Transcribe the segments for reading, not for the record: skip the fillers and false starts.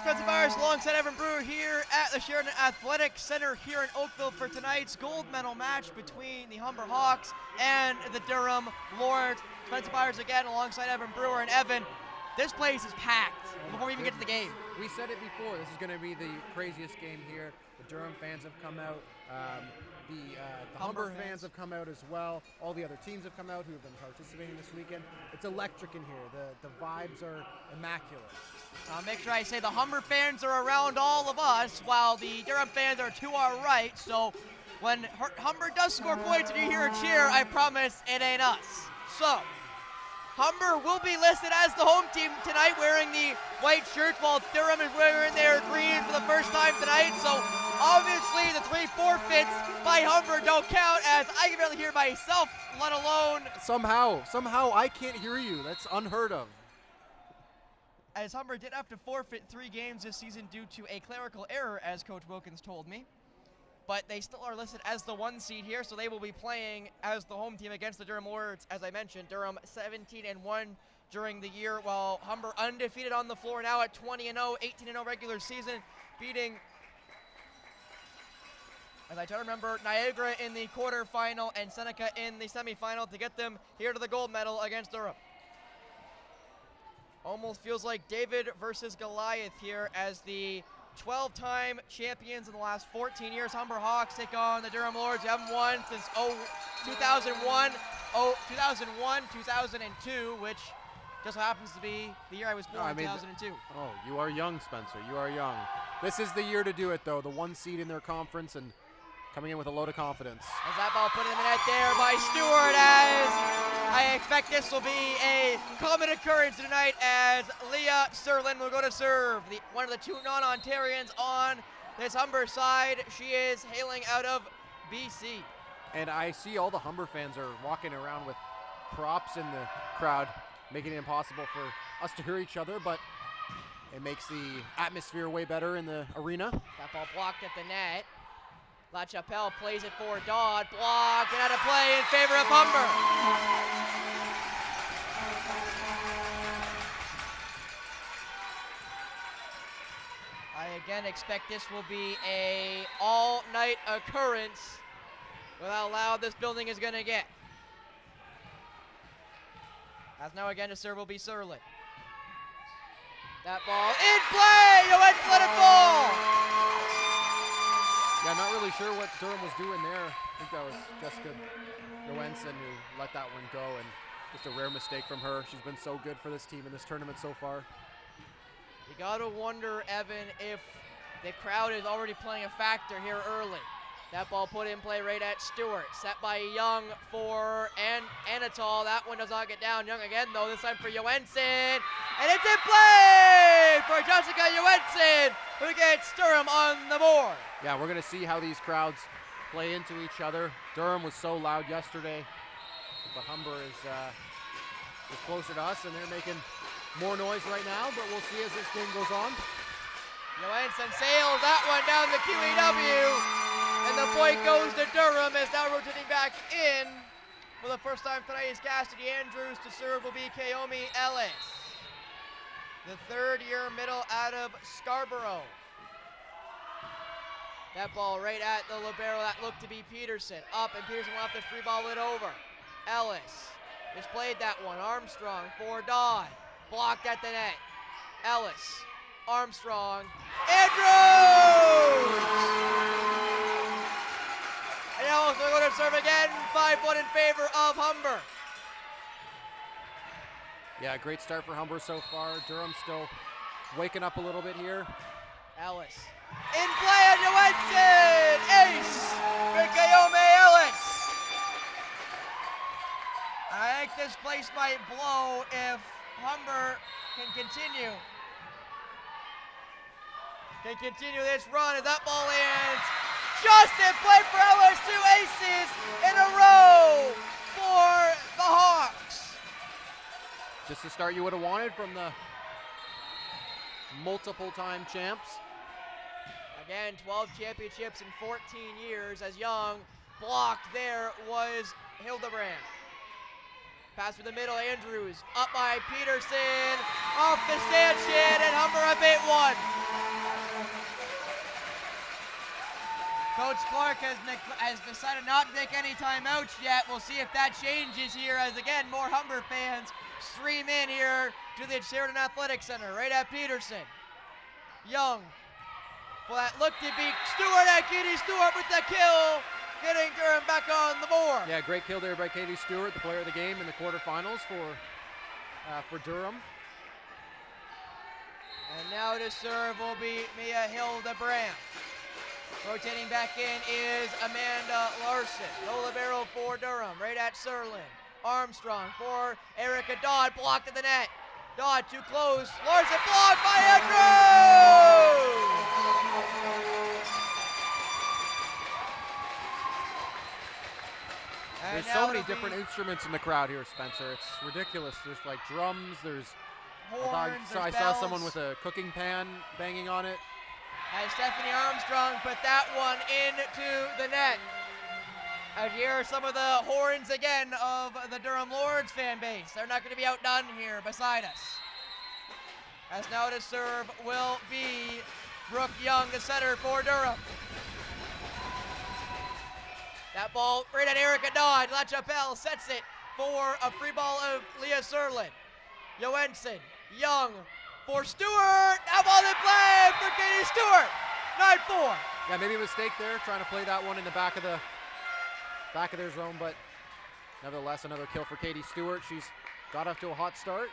Defensive Fires alongside Evan Brewer here at the Sheridan Athletic Center here in Oakville for tonight's gold medal match between the Humber Hawks and the Durham Lords. Defensive Fires again alongside Evan Brewer. And Evan, this place is packed before we even get to the game. We said it before, this is going to be the craziest game here. The Durham fans have come out. The Humber fans have come out as well. All the other teams have come out who have been participating this weekend. It's electric in here. The vibes are immaculate. I'll make sure I say the Humber fans are around all of us, while the Durham fans are to our right. So when Humber does score points and you hear a cheer, I promise it ain't us. So Humber will be listed as the home team tonight, wearing the white shirts, while Durham is wearing their green for the first time tonight. So obviously the 3 forfeits by Humber don't count, as I can barely hear myself, let alone... Somehow I can't hear you. That's unheard of. As Humber did have to forfeit 3 games this season due to a clerical error, as Coach Wilkins told me. But they still are listed as the 1 seed here, so they will be playing as the home team against the Durham Lords. As I mentioned, Durham 17-1 during the year, while Humber undefeated on the floor now at 20-0, 18-0 regular season, beating, as I try to remember, Niagara in the quarterfinal and Seneca in the semifinal to get them here to the gold medal against Durham. Almost feels like David versus Goliath here, as the 12-time champions in the last 14 years. Humber Hawks take on the Durham Lords. They haven't won since 2001, 2002, which just so happens to be the year I was born, 2002. Oh, you are young, Spencer. You are young. This is the year to do it, though. The 1 seed in their conference and coming in with a load of confidence. As that ball put in the net there by Stewart, as I expect this will be a common occurrence tonight, as Leah Serlin will go to serve. One of the 2 non-Ontarians on this Humber side. She is hailing out of BC. And I see all the Humber fans are walking around with props in the crowd, making it impossible for us to hear each other, but it makes the atmosphere way better in the arena. That ball blocked at the net. La Chapelle plays it for Dodd, blocked and out of play in favor of Humber. I again expect this will be a all-night occurrence with how loud this building is going to get. As now again to serve will be Serlin. That ball in play! Johansson let it fall! Yeah, I'm not really sure what Durham was doing there. I think that was Jessica Johansson who let that one go, and just a rare mistake from her. She's been so good for this team in this tournament so far. You gotta wonder, Evan, if the crowd is already playing a factor here early. That ball put in play right at Stewart. Set by Young for Anatol. That one does not get down. Young again, though, this time for Johansson. And it's in play for Jessica Johansson, who gets Durham on the board. Yeah, we're going to see how these crowds play into each other. Durham was so loud yesterday, but Humber is closer to us, and they're making more noise right now, but we'll see as this game goes on. Johansson sails that one down the QEW. And the point goes to Durham, as now rotating back in for the first time tonight is Cassidy Andrews. To serve will be Kaomi Ellis, the 3rd-year middle out of Scarborough. That ball right at the libero, that looked to be Peterson. Up, and Peterson will have to free ball it over. Ellis just played that one. Armstrong for Dodd. Blocked at the net. Ellis, Armstrong, Andrews! And now we're going to serve again, 5-1 in favor of Humber. Yeah, great start for Humber so far. Durham still waking up a little bit here. Ellis. In play on Johansson! Ace for Kaomi Ellis. I think this place might blow if Humber can continue this run, as that ball lands just in play for Ellis. 2 aces in a row for the Hawks. Just the start you would have wanted from the multiple-time champs. Again, 12 championships in 14 years, as Young blocked there was Hildebrand. Pass through the middle, Andrews up by Peterson, off the stanchion, and Humber up 8-1. Coach Clark has decided not to take any timeouts yet. We'll see if that changes here as, again, more Humber fans stream in here to the Sheridan Athletic Center. Right at Peterson. Young. Well, that looked to be Stewart at Katie Stewart with the kill, getting Durham back on the board. Yeah, great kill there by Katie Stewart, the player of the game in the quarterfinals for Durham. And now to serve will be Mia Hildebrandt. Rotating back in is Amanda Larson. No libero for Durham, right at Serlin. Armstrong for Erica Dodd, blocked at the net. Dodd too close. Larson blocked by Andrews! There's so many different instruments in the crowd here, Spencer. It's ridiculous. There's like drums, there's horns, I saw someone with a cooking pan banging on it. As Stephanie Armstrong put that one into the net. As you hear some of the horns again of the Durham Lords fan base. They're not going to be outdone here beside us. As now to serve will be Brooke Young, the setter for Durham. That ball right at Erica Dodd. La Chapelle sets it for a free ball of Leah Serlin. Johansson, Young for Stewart. That ball in play for Katie Stewart. 9-4. Yeah, maybe a mistake there, trying to play that one in the back of their zone, but nevertheless, another kill for Katie Stewart. She's got off to a hot start.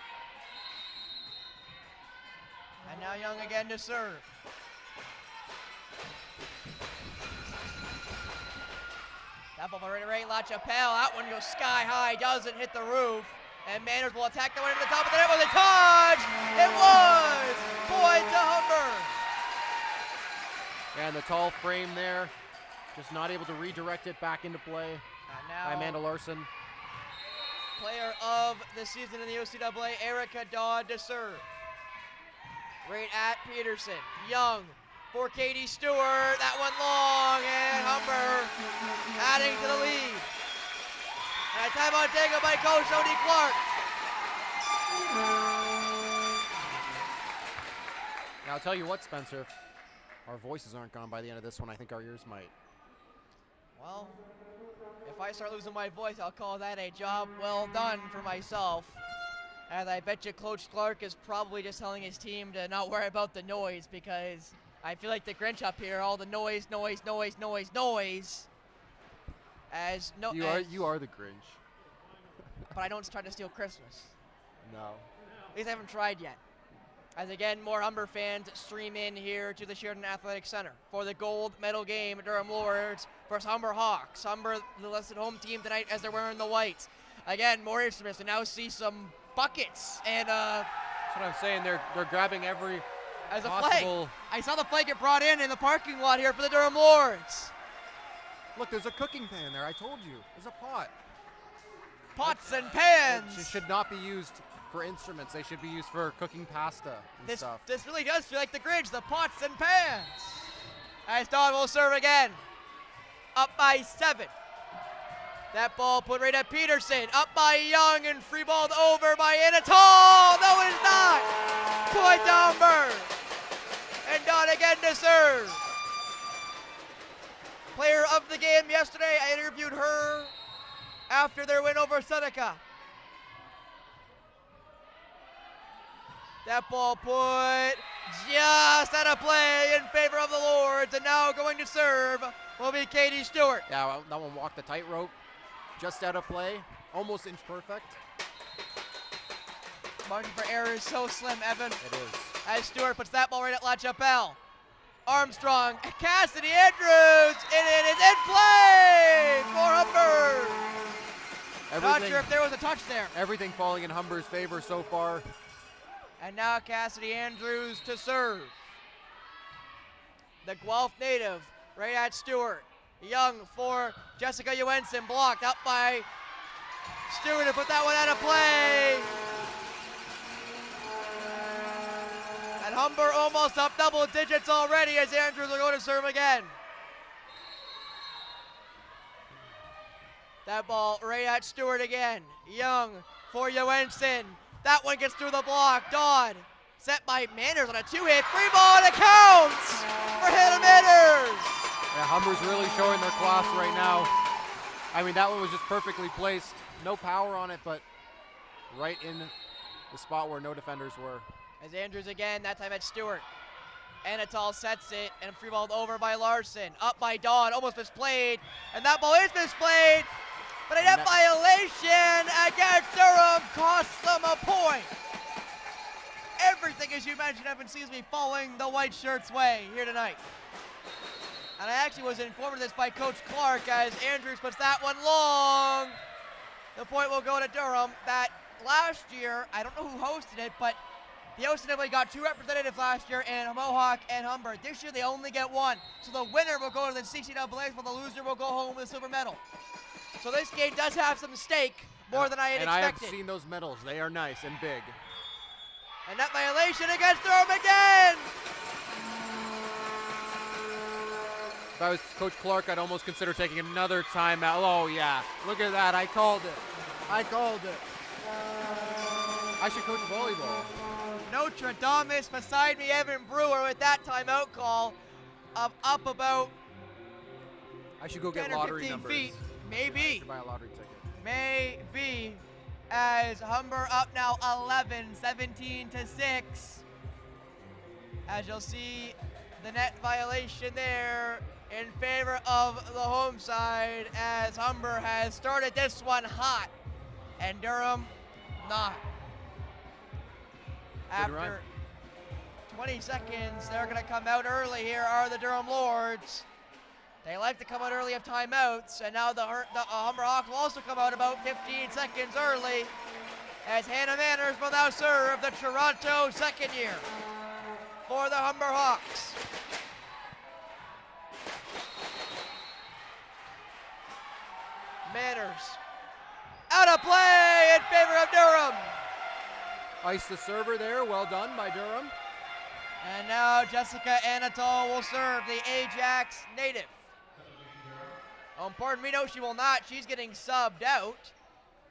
And now Young again to serve. That ball right, La Chapelle. That one goes sky high, doesn't hit the roof. And Manners will attack the one into the top of the net. Was it touched? It was! Point to Humber. And the tall frame there, just not able to redirect it back into play by Amanda Larson. Player of the season in the OCAA, Erica Dodd to serve. Right at Peterson. Young for Katie Stewart. That one long, and Humber adding to the lead. And a timeout taken by Coach Odie Clark. Now I'll tell you what, Spencer, if our voices aren't gone by the end of this one, I think our ears might. Well, if I start losing my voice, I'll call that a job well done for myself. And I bet you Coach Clark is probably just telling his team to not worry about the noise, because I feel like the Grinch up here, all the noise. You are the Grinch. But I don't try to steal Christmas. No. At least I haven't tried yet. As again, more Humber fans stream in here to the Sheridan Athletic Center for the gold medal game. Durham Lords versus Humber Hawks. Humber, the listed home team tonight, as they're wearing the whites. Again, more instruments. We now see some buckets and that's what I'm saying. They're grabbing every as a possible. flag. I saw the flag get brought in the parking lot here for the Durham Lords. Look, there's a cooking pan there. I told you. There's a pot. Pots and pans. It should not be used for instruments. They should be used for cooking pasta and stuff. This really does feel like the Grinch, the pots and pans. As Don will serve again. Up by 7. That ball put right at Peterson. Up by Young and free balled over by Anatol. No, it is not. Point to Humber. And Don again to serve. Player of the game yesterday. I interviewed her after their win over Seneca. That ball put just out of play in favor of the Lords, and now going to serve will be Katie Stewart. Yeah, well, that one walked the tightrope, just out of play, almost inch perfect. Margin for error is so slim, Evan. It is. As Stewart puts that ball right at La Chapelle. Armstrong, Cassidy Andrews, and it is in play for Humber. Not sure if there was a touch there. Everything falling in Humber's favor so far. And now Cassidy Andrews to serve. The Guelph native right at Stewart. Young for Jessica Johansson, blocked up by Stewart to put that one out of play. And Humber almost up double digits already as Andrews will go to serve again. That ball right at Stewart again. Young for Johansson. That one gets through the block. Dodd set by Manners on a 2-hit. Free ball and it counts for Hannah Manners. Yeah, Humber's really showing their class right now. I mean, that one was just perfectly placed. No power on it, but right in the spot where no defenders were. As Andrews again, that time at Stewart. Anatol sets it, and free balled over by Larson. Up by Dawn, almost misplayed, and that ball is misplayed, but a net violation against Durham costs them a point. Everything, as you mentioned, Evan, seems to be falling the white shirts' way here tonight. And I actually was informed of this by Coach Clark as Andrews puts that one long. The point will go to Durham. That last year, I don't know who hosted it, but the OCAA got 2 representatives last year in Mohawk and Humber. This year they only get 1. So the winner will go to the CCAA, while the loser will go home with a silver medal. So this game does have some stake, more than I had expected. And I have seen those medals. They are nice and big. And that violation against Durham again! If I was Coach Clark, I'd almost consider taking another timeout. Oh, yeah. Look at that. I called it. I should coach volleyball. Notre Dame beside me, Evan Brewer, with that timeout call of up about I should go 10 get or lottery 15 numbers. feet. Maybe. I should buy a lottery ticket. Maybe. As Humber up now 11, 17-6. As you'll see the net violation there in favor of the home side, as Humber has started this one hot and Durham not. After 20 seconds, they're going to come out early here are the Durham Lords. They like to come out early of timeouts, and now the Humber Hawks will also come out about 15 seconds early as Hannah Manners will now serve the Toronto second year for the Humber Hawks. Manners out of play in favor of Durham. Ice the server there, well done by Durham. And now Jessica Anatol will serve, the Ajax native. Pardon me, no, she will not. She's getting subbed out.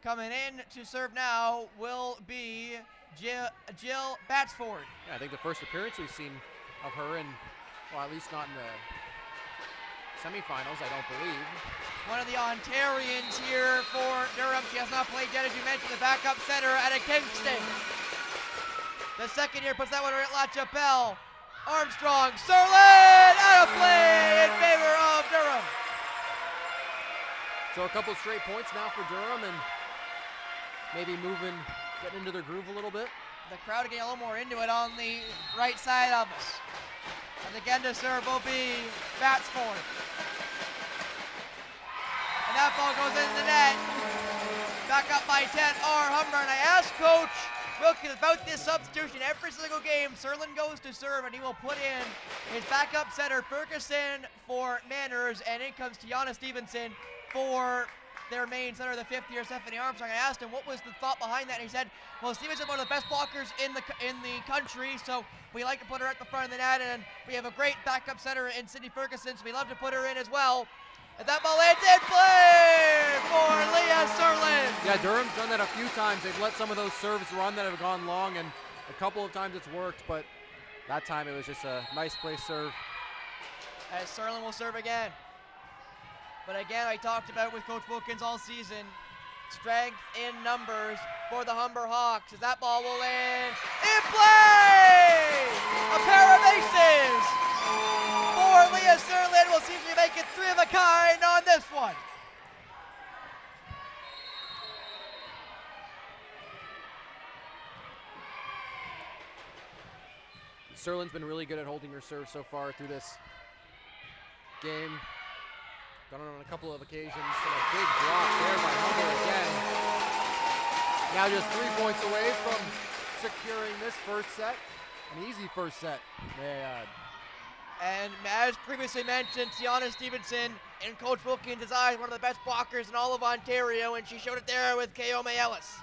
Coming in to serve now will be Jill Batsford. Yeah, I think the first appearance we've seen of her in, well, at least not in the semifinals, I don't believe. One of the Ontarians here for Durham. She has not played yet, as you mentioned, the backup center out of Kingston. The second year puts that one right at La Chapelle. Armstrong, Serlin, out of play in favor of Durham. So a couple straight points now for Durham, and maybe getting into their groove a little bit. The crowd getting a little more into it on the right side of us. And again to serve will be Batsford. And that ball goes into the net. Back up by 10 are Humber. And I asked Coach Wilkins about this substitution every single game. Serlin goes to serve, and he will put in his backup center, Ferguson, for Manners, and in comes Tiana Stevenson for their main center, the 5th-year Stephanie Armstrong. I asked him what was the thought behind that, and he said, well, Stevenson's one of the best blockers in the country, so we like to put her at the front of the net, and we have a great backup center in Sydney Ferguson, so we love to put her in as well. And that ball lands in play for Leah Serlin. Yeah, Durham's done that a few times. They've let some of those serves run that have gone long, and a couple of times it's worked, but that time it was just a nice play serve. As Serlin will serve again. But again, I talked about with Coach Wilkins all season, strength in numbers for the Humber Hawks as that ball will land in play! A pair of aces for Leah Serlin. We'll see if we make it 3 of a kind on this one. Serlin's been really good at holding her serve so far through this game. Done it on a couple of occasions. And a big block there by Humber again. Now just 3 points away from securing this first set. An easy first set. And as previously mentioned, Tiana Stevenson, in Coach Wilkins' eyes, one of the best blockers in all of Ontario, and she showed it there with Keome Ellis.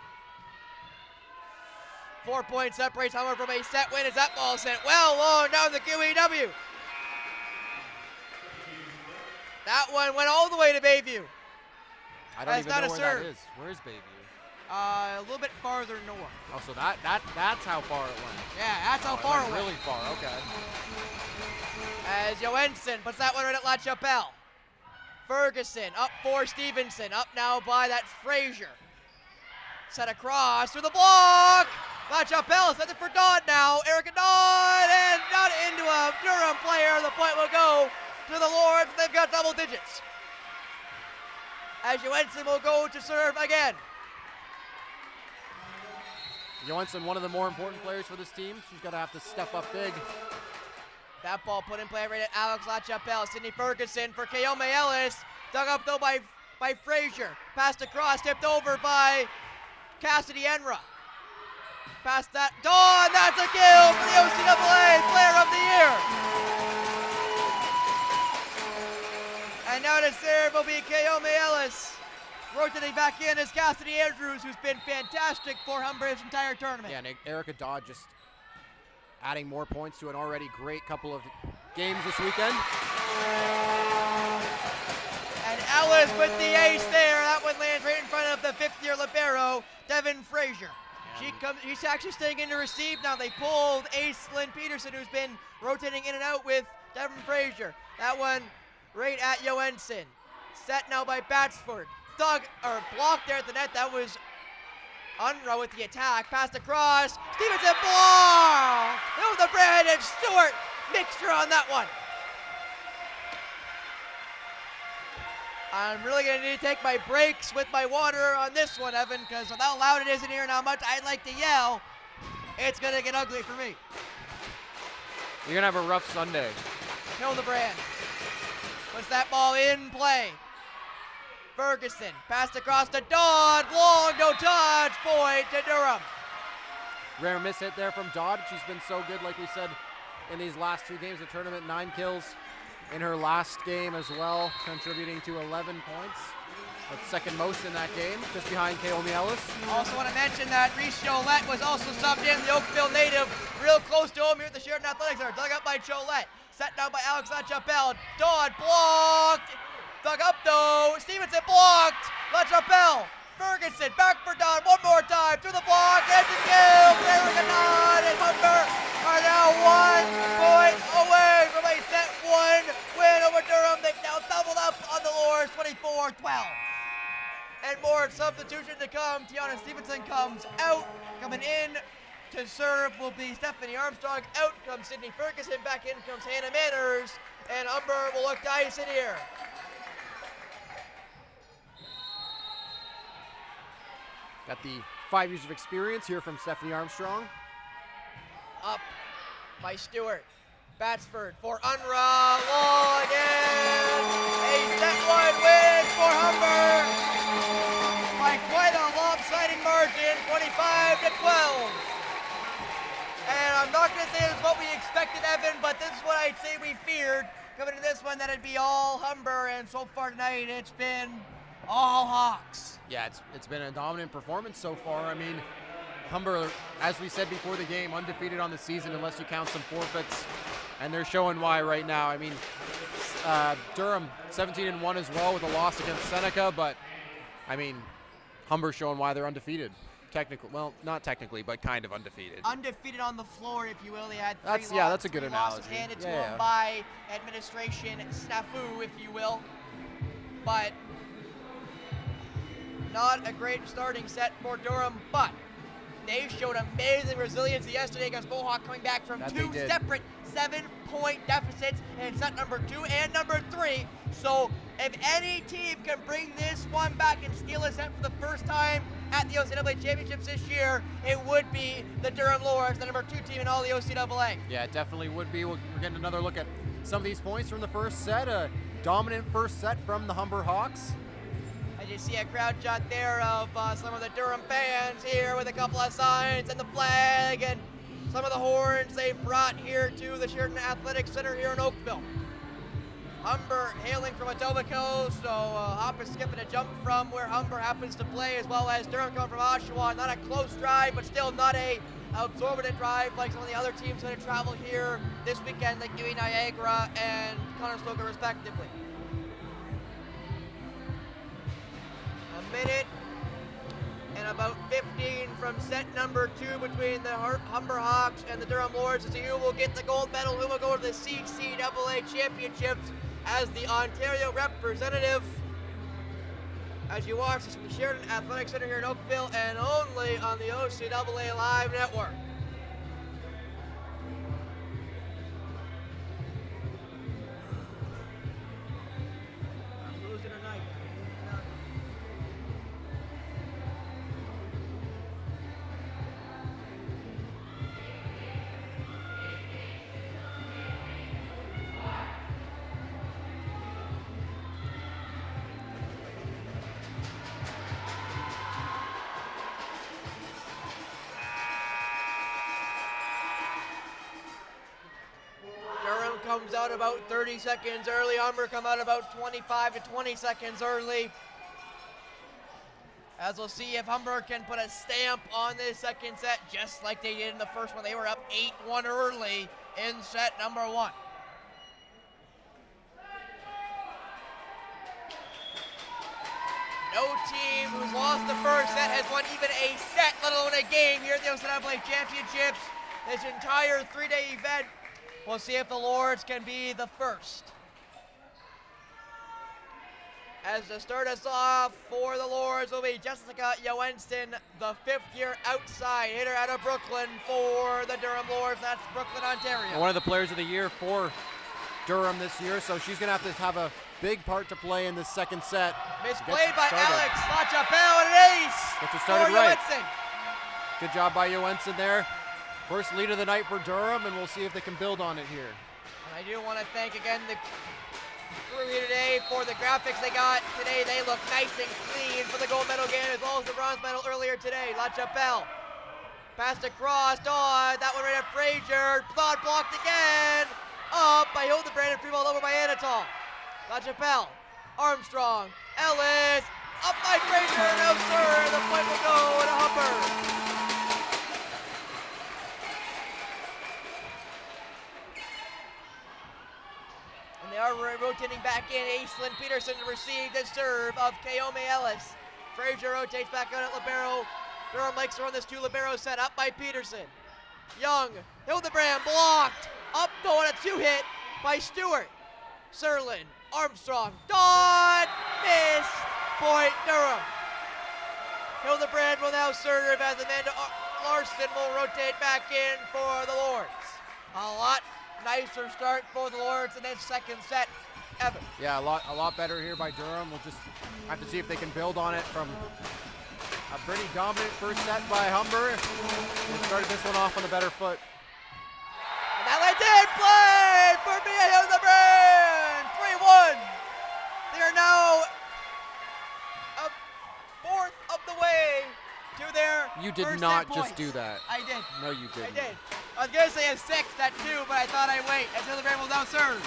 4 points separates Humber from a set win as that ball sent well long down the QEW. That one went all the way to Bayview. I don't even know where that is. Where is Bayview? A little bit farther north. Oh, so that's how far it went. Yeah, that's how far it went. Really far, okay. as Johansson puts that one right at La Chapelle. Ferguson up for Stevenson. Up now by that's Frazier. Set across through the block. La Chapelle sends it for Dodd now. Erica Dodd, and not into a Durham player. The point will go to the Lords. They've got double digits. As Johansson will go to serve again. Johansson, one of the more important players for this team. She's going to have to step up big. That ball put in play right at Alex La Chapelle. Sydney Ferguson for Keome Ellis. Dug up though by Frazier. Passed across, tipped over by Cassidy Enra. Past that, Dawn, that's a kill for the OCAA Player of the Year. And now to serve will be Keome Ellis. Rotating back in is Cassidy Andrews, who's been fantastic for Humber his entire tournament. Yeah, and Erica Dodd just adding more points to an already great couple of games this weekend. And Ellis with the ace there. That one lands right in front of the fifth-year libero, Devin Frazier. She's actually staying in to receive now. They pulled ace Lynn Peterson, who's been rotating in and out with Devin Frazier. That one right at Johansson. Set now by Batsford. Blocked there at the net. That was Unruh with the attack. Passed across. Stevenson block! Oh, the Brandon Stewart mixture on that one. I'm really going to need to take my breaks with my water on this one, Evan, because with how loud it is in here and how much I'd like to yell, it's going to get ugly for me. You're going to have a rough Sunday. Kill the brand. Puts that ball in play. Ferguson passed across to Dodd. Long, no touch. Point to Durham. Rare miss hit there from Dodd. She's been so good, like we said, in these last two games of the tournament. 9 kills in her last game as well, contributing to 11 points. That's second most in that game, just behind Keome Ellis. Also want to mention that Reese Cholette was also subbed in, the Oakville native, real close to home here at the Sheridan Athletics Center. Dug up by Cholette. Set down by Alex La Chapelle. Dodd blocked. Dug up though. Stevenson blocked. La Chapelle. Ferguson back for Dodd one more time. Through the block. And the kill. Erica Dodd and Humber are now 1 point away from a set 1 win over Durham. They've now doubled up on the Lords, 24-12. And more substitution to come. Tiana Stevenson comes out. Coming in to serve will be Stephanie Armstrong. Out comes Sydney Ferguson. Back in comes Hannah Manners. And Humber will look to ice it here. Got the 5 years of experience here from Stephanie Armstrong. Up by Stewart. Batsford for Unruh. Long again. A set 1 win for Humber by quite a lopsided margin, 25-12. And I'm not going to say it's what we expected, Evan, but this is what I'd say we feared. Coming to this one, that it'd be all Humber, and so far tonight, it's been all Hawks. Yeah, it's been a dominant performance so far. I mean, Humber, as we said before the game, undefeated on the season unless you count some forfeits, and they're showing why right now. I mean, Durham 17-1 as well with a loss against Seneca, but I mean, Humber showing why they're undefeated. Technically, well, not technically, but kind of undefeated. Undefeated on the floor, if you will. They had three losses. Yeah, that's a good three analogy. Losses handed to them by administration snafu, if you will. But not a great starting set for Durham, but they showed amazing resilience yesterday against Mohawk, coming back from two separate 7-point deficits in set number 2 and number 3. So if any team can bring this one back and steal a set for the first time at the OCAA Championships this year, it would be the Durham Lords, the number 2 team in all the OCAA. Yeah, it definitely would be. We're getting another look at some of these points from the first set. A dominant first set from the Humber Hawks. I just see a crowd shot there of some of the Durham fans here with a couple of signs and the flag and some of the horns they've brought here to the Sheridan Athletics Center here in Oakville. Humber hailing from Etobicoke, so hop and skip and a jump from where Humber happens to play, as well as Durham coming from Oshawa. Not a close drive, but still not a absorbent drive like some of the other teams that have traveled here this weekend, like UA Niagara and Conestoga respectively. A minute and about 15 from set number 2 between the Humber Hawks and the Durham Lords to see who will get the gold medal, who will go to the CCAA Championships as the Ontario representative. As you watch this from the Sheridan Athletic Center here in Oakville and only on the OCAA Live Network. I'm losing tonight. Durham comes out about 30 seconds early. Humber come out about 25 to 20 seconds early. As we'll see if Humber can put a stamp on this second set, just like they did in the first one. They were up 8-1 early in set number 1. No team who's lost the first set has won even a set, let alone a game here at the OCAA Championships. This entire 3-day event. We'll see if the Lords can be the first. As to start us off for the Lords will be Jessica Johansson, the 5th-year outside hitter out of Brooklyn for the Durham Lords. That's Brooklyn, Ontario. One of the players of the year for Durham this year, so she's going to have a big part to play in this second set. Misplayed by Alex LaChapelle and an ace. Gets it started right. Johansson. Good job by Johansson there. First lead of the night for Durham, and we'll see if they can build on it here. And I do want to thank again the crew here today for the graphics they got today. They look nice and clean for the gold medal game as well as the bronze medal earlier today. LaChapelle passed across. Dodd, that one right at Frazier. Dodd blocked again. Up by Hildebrand and free ball over by Anatol. LaChapelle, Armstrong, Ellis, up by Frazier, no sir. The point will go to Humber. They are rotating back in. Aislinn Peterson to receive the serve of Kaomi Ellis. Frazier rotates back out at libero. Durham likes to run this 2 libero set up by Peterson. Young, Hildebrand blocked. Up going a 2-hit by Stewart. Serlin, Armstrong, Dodd, miss. Point Durham. Hildebrand will now serve as Amanda Larson will rotate back in for the Lords. A lot nicer start for the Lords in this second set. Evan. Yeah, a lot better here by Durham. We'll just have to see if they can build on it from a pretty dominant first set by Humber. They started this one off on a better foot. And that led in play for Mia Hildebrand. 3-1. They are now a fourth of the way to their You did first not set just points. do that. I did. No, you didn't. I did. I was going to say a 6 at 2, but I thought I'd wait as Hildebrand will now serve.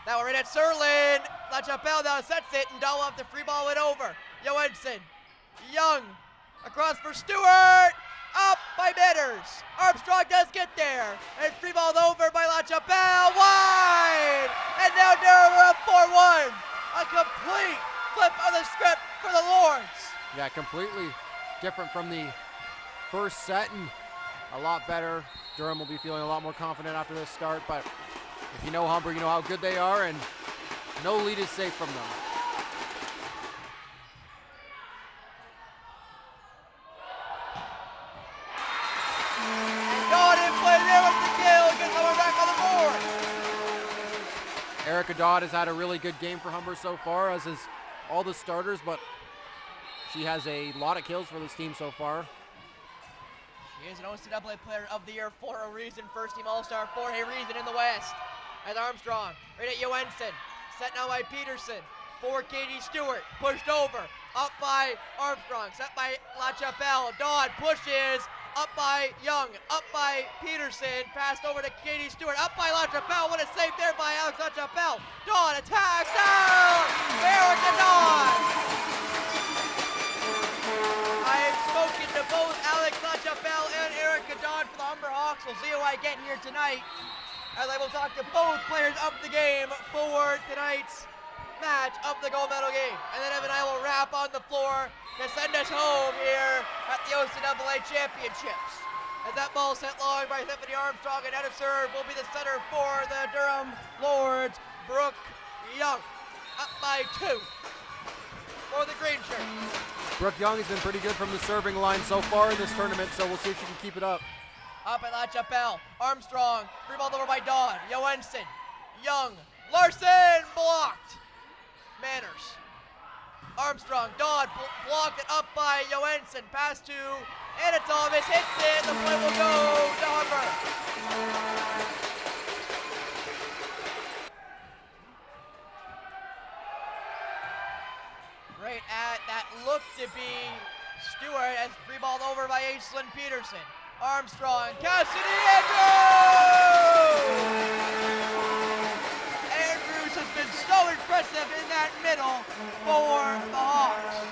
That one right at Serlin. LaChapelle now sets it, and Dahl off the free ball went over. Johansson, Young, across for Stewart. Up by Bidders. Armstrong does get there. And free balled over by LaChapelle. Wide! And now Durham up 4-1. A complete flip of the script for the Lords. Yeah, completely different from the first set and a lot better. Durham will be feeling a lot more confident after this start, but if you know Humber, you know how good they are, and no lead is safe from them. And Dodd in play there with the kill, gets Humber back on the board. Erica Dodd has had a really good game for Humber so far, as is all the starters, but she has a lot of kills for this team so far. She is an OCAA Player of the Year for a reason. First team All-Star for a reason in the West. As Armstrong, right at Johansson. Set now by Peterson. For Katie Stewart. Pushed over. Up by Armstrong. Set by LaChapelle. Dodd pushes. Up by Young. Up by Peterson. Passed over to Katie Stewart. Up by LaChapelle. What a save there by Alex LaChapelle. Dodd attacks down. Erica Dodd. I have spoken to both Alex LaChapelle and Erica Dodd for the Humber Hawks. We'll see who I get here tonight, as I will talk to both players of the game for tonight's match of the gold medal game. And then Evan and I will wrap on the floor to send us home here at the OCAA Championships. As that ball sent long by Stephanie Armstrong, and out of serve will be the center for the Durham Lords, Brooke Young. Up by 2 for the green shirt. Brooke Young has been pretty good from the serving line so far in this tournament, so we'll see if she can keep it up. Up at La Chapelle, Armstrong, free ball over by Dawn, Johansson, Young, Larson, blocked. Manners, Armstrong, Dawn, blocked it up by Johansson, pass to Anatovis, hits it, the point will go to Humber. Right at that looked to be Stewart as free ball over by Aislinn Peterson. Armstrong, Cassidy Andrews has been so impressive in that middle for the Hawks.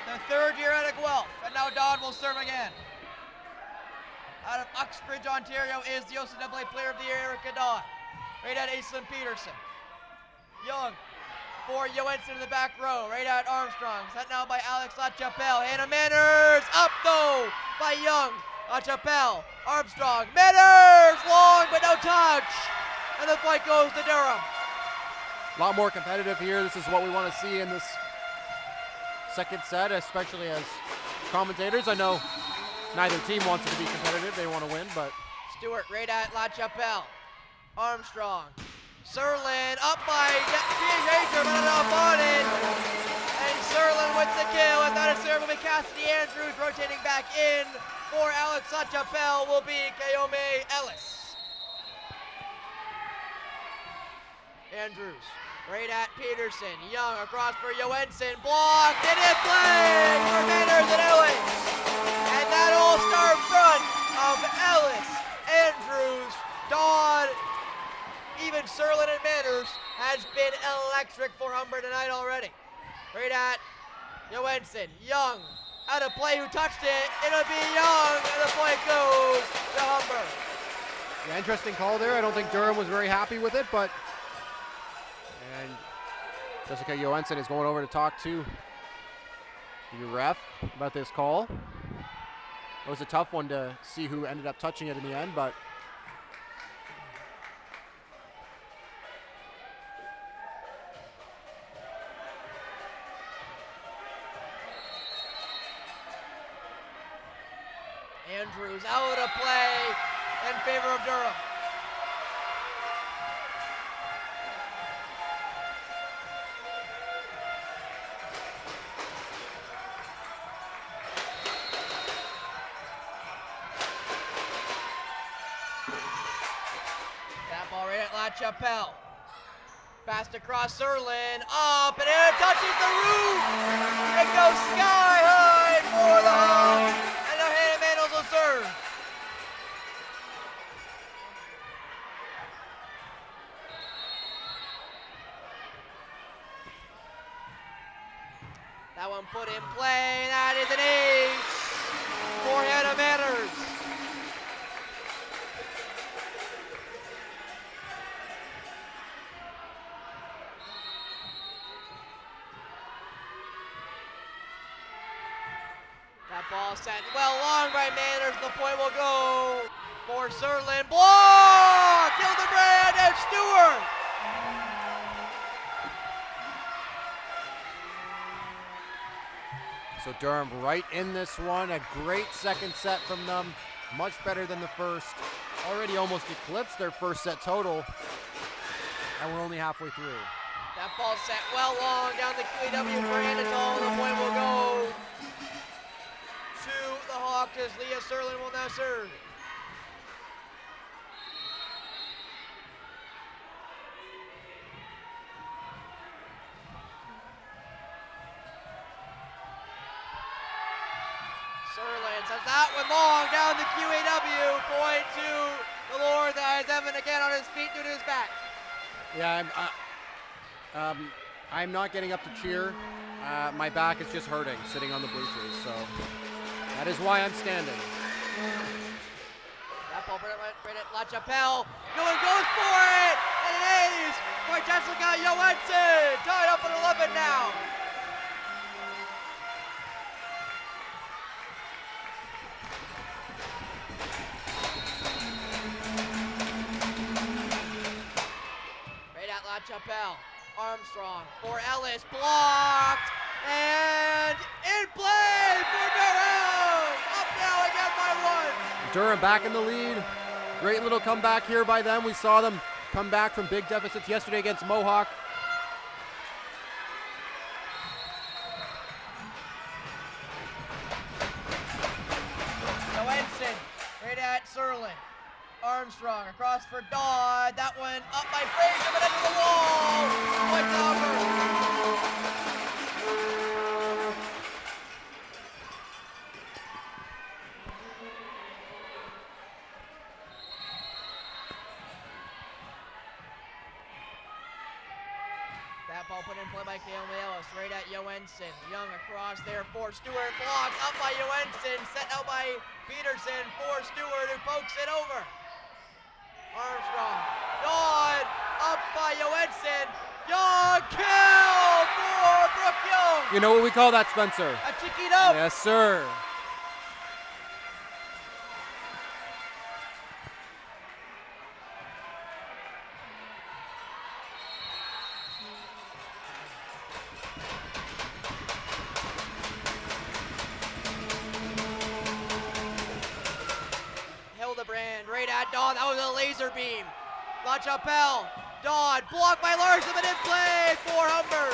The third year at Guelph, and now Dodd will serve again. Out of Uxbridge, Ontario is the OCAA Player of the Year, Erica Dodd. Right at Aislinn Peterson. Young for Johansson in the back row, right at Armstrong. Set now by Alex LaChapelle. Hannah Manners, up though by Young. LaChapelle, Armstrong, Manners, long but no touch. And the point goes to Durham. A lot more competitive here. This is what we want to see in this second set, especially as commentators. I know neither team wants it to be competitive. They want to win, but... Stewart right at LaChapelle. Armstrong. Serlin up by Major, but up on it. And Serlin with the kill. Without a serve will be Cassidy Andrews. Rotating back in for Alex LaChapelle will be Kayome Ellis. Andrews right at Peterson. Young across for Johansson. Blocked and in play for Manners and Ellis. And that all-star front of Ellis, Andrews, Dodd, even Serlin and Manners has been electric for Humber tonight already. Right at Johansson. Young out of play, who touched it. It'll be Young, and the point goes to Humber. Yeah, interesting call there. I don't think Durham was very happy with it, but... And Jessica Johansson is going over to talk to the ref about this call. It was a tough one to see who ended up touching it in the end, but... Andrews out of play in favor of Durham. That ball right at LaChapelle. Passed across Serlin, up, and it touches the roof! It goes sky high for the Hawks! Serve. That one put in play. That is an ace for Hannah Manners. That ball sent well long by Manners. The point will go for Serlin. Block! Hildebrand and Stewart! So Durham right in this one. A great second set from them. Much better than the first. Already almost eclipsed their first set total. And we're only halfway through. That ball sent well long down the QEW for Anatol. The point will go to the Hawks as Leah Serlin will now serve. Serlin sends that one long down the QEW. Point to the Lord. That is Evan again on his feet due to his back. Yeah, I'm not getting up to cheer. My back is just hurting sitting on the bleachers, so that is why I'm standing. That ball right at LaChapelle. No one goes for it, and an ace for Jessica Johansson. Tied up at 11 now. Right at La Chapelle. Armstrong for Ellis. Blocked. And in play for Durham. Up now again by 1. Durham back in the lead. Great little comeback here by them. We saw them come back from big deficits yesterday against Mohawk. Johansson right at Serlin. Armstrong across for Dodd. That one up by Fraser, but into the wall. Point to Humber. That ball put in play by Kaomi Ellis, right at Johansson. Young across there for Stewart, blocked up by Johansson, set out by Peterson for Stewart, who pokes it over. Armstrong, Dodd, up by Johansson. Young, kill for Brooke Young. You know what we call that, Spencer? A chiquito. Yes, sir. Hildebrand right at Dodd. That was a laser beam. La Chapelle. Dodd blocked by Larson, but in play for Humber.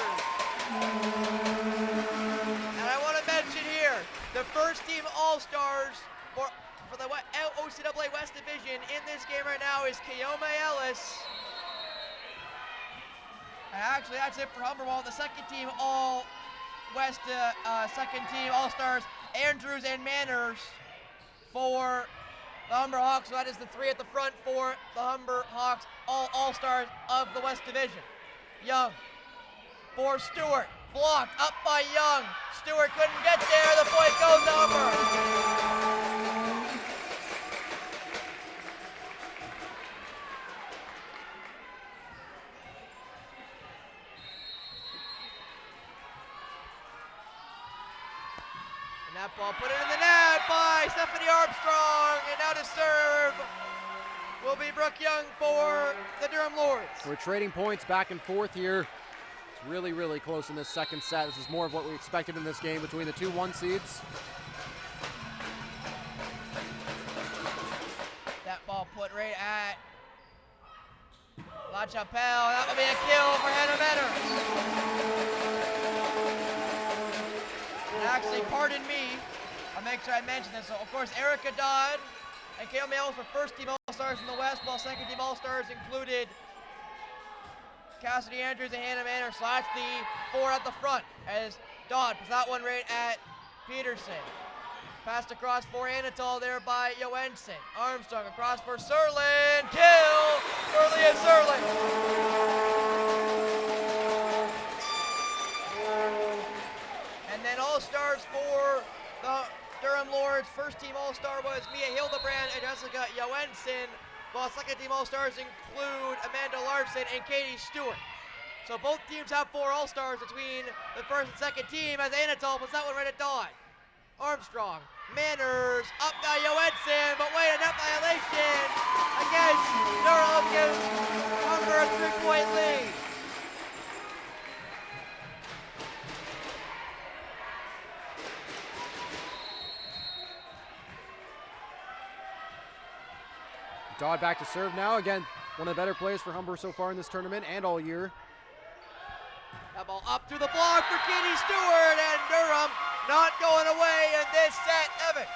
And I want to mention here the first team All-Stars for the OCAA West Division in this game right now is Kaomi Ellis. And actually, that's it for Humber. While the second team All-West second team All-Stars, Andrews and Manners for the Humber Hawks. So that is the 3 at the front for the Humber Hawks, all-stars of the West Division. Young for Stewart, blocked up by Young. Stewart couldn't get there, the point goes to Humber. And that ball put it in the net by Stephanie Armstrong, and now to serve will be Brooke Young for the Durham Lords. We're trading points back and forth here. It's really, really close in this second set. This is more of what we expected in this game between the two 1 seeds. That ball put right at La Chapelle. That will be a kill for Hannah Menner. And actually, pardon me, I'll make sure I mention this. So, of course, Erica Dodd and Kaomi Ellis were first-team All-Stars in the West, while second-team All-Stars included Cassidy Andrews and Hannah Manor. So that's the 4 at the front as Dodd puts that one right at Peterson. Passed across for Anatol there by Johansson. Armstrong across for Serlin. Kill for Leah Serlin. And then All-Stars for the Durham Lords. First team All-Star was Mia Hildebrand and Jessica Johansson, while second team All-Stars include Amanda Larson and Katie Stewart. So both teams have 4 All-Stars between the first and second team as Anatol puts that one right at Dodd. Armstrong, Manners, up by Johansson, but wait, a net violation against Durham gives Humber a 3-point lead. Dodd back to serve now. Again, one of the better players for Humber so far in this tournament and all year. That ball up through the block for Katie Stewart, and Durham not going away in this set. Evan.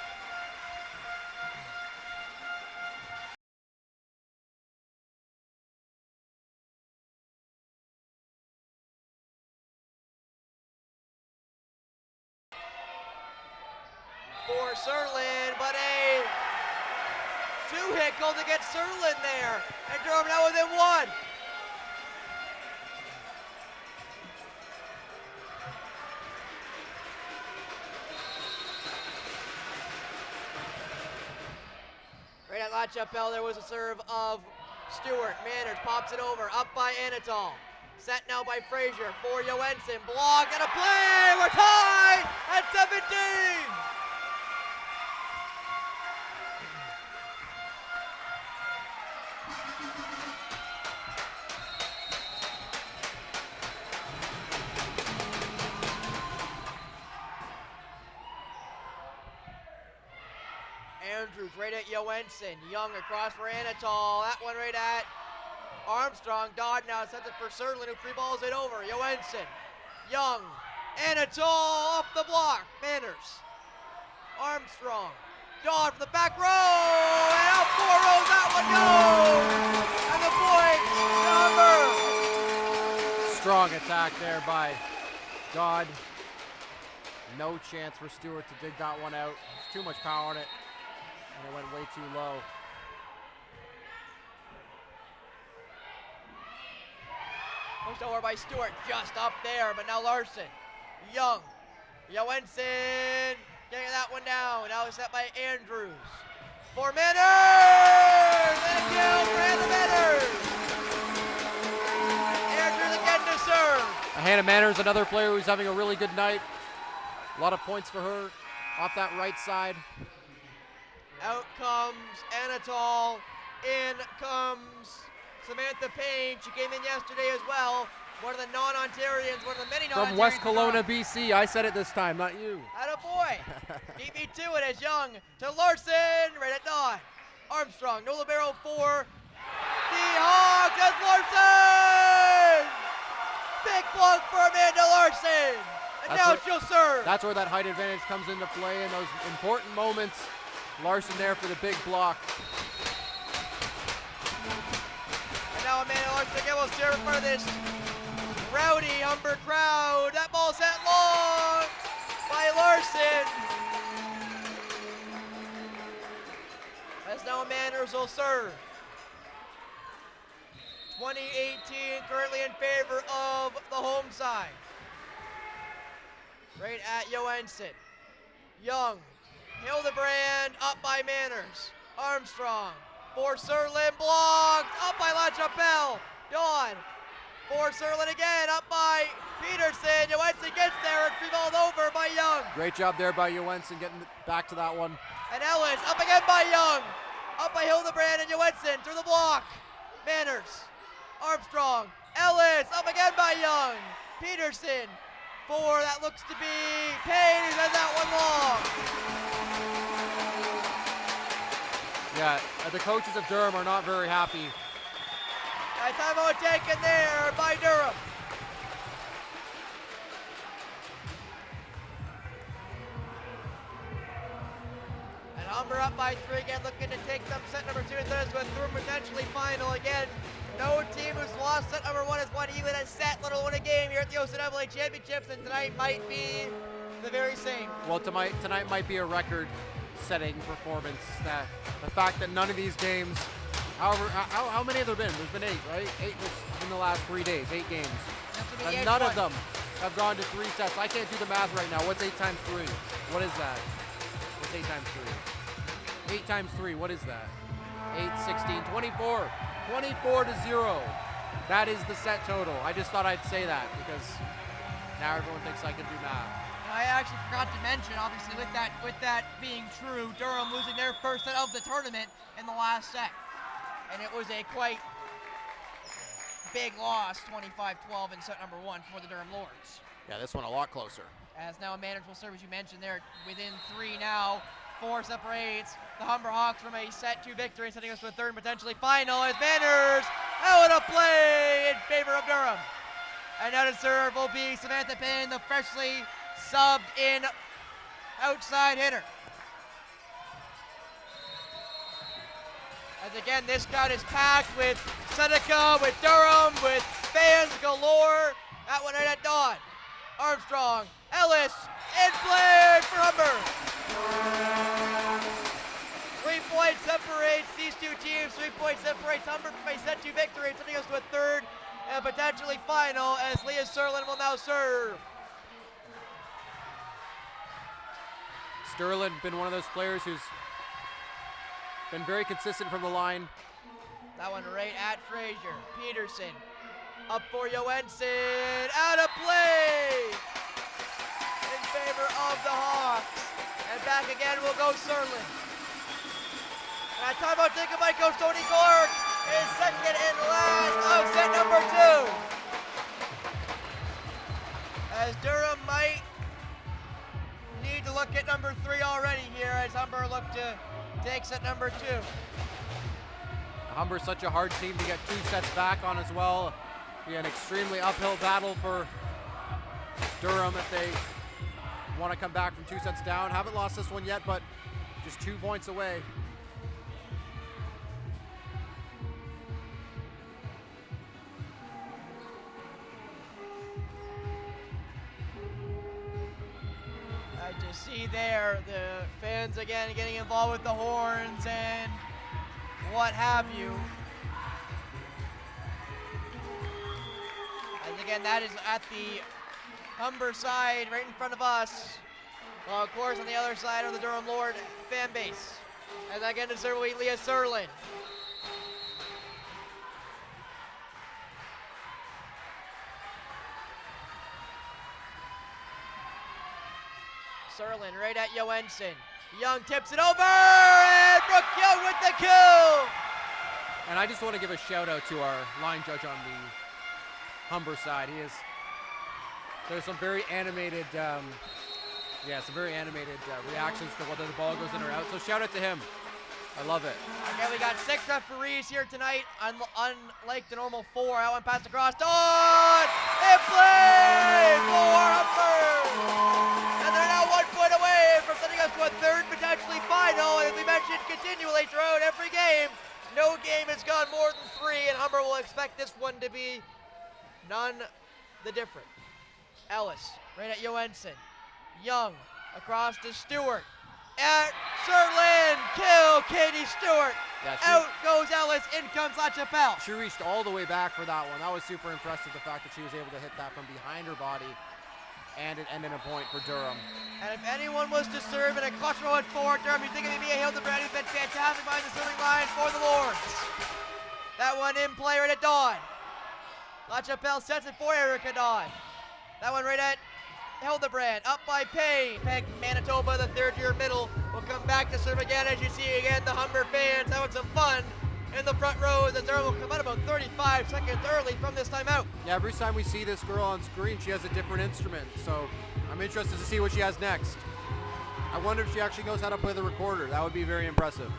For Serlin, but a 2-hit goal to get Serlin there, and Durham now within 1. Right at La Chapelle, there was a serve of Stewart, Manners pops it over, up by Anatol. Set now by Frazier for Johansson. Block and a play. We're tied at 17. Andrews right at Johansson. Young across for Anatol. That one right at Armstrong. Dodd now sends it for Serlin, who free balls it over. Johansson. Young. Anatol off the block. Manners. Armstrong. Dodd from the back row. And out 4 rows. That one goes. And the point, Humber. Strong attack there by Dodd. No chance for Stewart to dig that one out. There's too much power on it. And it went way too low. Pushed over by Stewart, just up there, but now Larson. Young. Johansson getting that one down. Now it's set by Andrews. For Manners! And a kill for Hannah Manners! Andrews again to serve. Hannah Manners, another player who's having a really good night. A lot of points for her off that right side. Out comes Anatol. In comes Samantha Payne. She came in yesterday as well. One of the non-Ontarians, one of the many non-Ontarians. From West Kelowna, BC. I said it this time, not you. Attaboy. Beat me to it as Young to Larson. Right at Dodd. Armstrong. No libero for the Hawks. That's Larson. Big block for Amanda Larson. And now she'll serve. That's where that height advantage comes into play in those important moments. Larson there for the big block. And now Amanda Larson again will serve in front of this rowdy Humber crowd. That ball sent long by Larson. As now Manners will serve. 2018 currently in favor of the home side. Right at Johansson. Young. Hildebrand up by Manners. Armstrong. For Serlin, blocked. Up by LaChapelle. Dawn. For Serlin again. Up by Peterson. Johansson gets there and free balled over by Young. Great job there by Johansson getting back to that one. And Ellis up again by Young. Up by Hildebrand and Johansson through the block. Manners. Armstrong. Ellis up again by Young. Peterson. For that looks to be Payne, who has that one long. Yeah, the coaches of Durham are not very happy. A timeout taken there by Durham. And Humber up by 3 again, looking to take them set number 2 and third to a third potentially final again. No team who's lost set number 1 has won even a set, let alone a game here at the OCAA Championships, and tonight might be the very same. Well, tonight might be a record-setting performance. The fact that none of these games, however, how many have there been? There's been 8, right? 8 in the last 3 days, 8 games. And none of them have gone to 3 sets. I can't do the math right now. What's 8 times 3? What is that? What's 8 times 3? 8 times 3, what is that? 8, 16, 24. 24-0. That is the set total. I just thought I'd say that because now everyone thinks I can do math. I actually forgot to mention, obviously, with that being true, Durham losing their first set of the tournament in the last set. And it was a quite big loss, 25-12 in set number 1 for the Durham Lords. Yeah, this one a lot closer. As now a manageable serve, as you mentioned there, within 3 now. 4 separates the Humber Hawks from a set 2 victory, sending us to a third and potentially final as Manners out of play in favor of Durham. And now to serve will be Samantha Payne, the freshly subbed in outside hitter. As again, this crowd is packed with Seneca, with Durham, with fans galore. That one right at Dawn. Armstrong, Ellis, in play for Humber. 3 points separates these 2 teams. 3 points separates Humber from a set 2 victory, sending us to a third and potentially final as Leah Serlin will now serve. Sterlin been one of those players who's been very consistent from the line. That one right at Frazier. Peterson up for Johansson. Out of play in favor of the Hawks. And back again will go Serlin. And timeout taken by Coach Tony Clark. His second and last of set number 2. As Durham might need to look at number 3 already here as Humber look to take set number 2. Humber's such a hard team to get 2 sets back on as well. Be an extremely uphill battle for Durham if they want to come back from 2 sets down. Haven't lost this one yet, but just 2 points away. I just see there the fans again getting involved with the horns and what have you. And again, that is at the Humber side, right in front of us. Well, of course, on the other side of the Durham Lord fan base. And again, to serve Leah Serlin. Serlin right at Johansson. Young tips it over, and Brooke Young with the kill. And I just want to give a shout out to our line judge on the Humber side. There's some very animated, reactions to whether the ball goes in or out. So shout out to him. I love it. Okay, we got 6 referees here tonight, unlike the normal 4. That one passed across. On and play for Humber. And they're now 1 point away from setting us to a 3rd, potentially final. And as we mentioned continually throughout every game, no game has gone more than 3, and Humber will expect this one to be none the different. Ellis right at Johansson. Young across to Stewart. At Serlin, kill Katie Stewart. Yeah, out goes Ellis, in comes LaChapelle. She reached all the way back for that one. That was super impressive, the fact that she was able to hit that from behind her body, and it ended a point for Durham. And if anyone was to serve in a clutch row at 4, Durham, you think of Mia Hildebrand, who's been fantastic behind the serving line for the Lords. That one in play right at Dawn. LaChapelle sets it for Erica Dawn. That one right at Hildebrand, up by Payne. Peg Manitoba, the 3rd-year middle, will come back to serve again. As you see again, the Humber fans having some fun in the front rows as Durham will come out about 35 seconds early from this timeout. Yeah, every time we see this girl on screen, she has a different instrument. So I'm interested to see what she has next. I wonder if she actually knows how to play the recorder. That would be very impressive.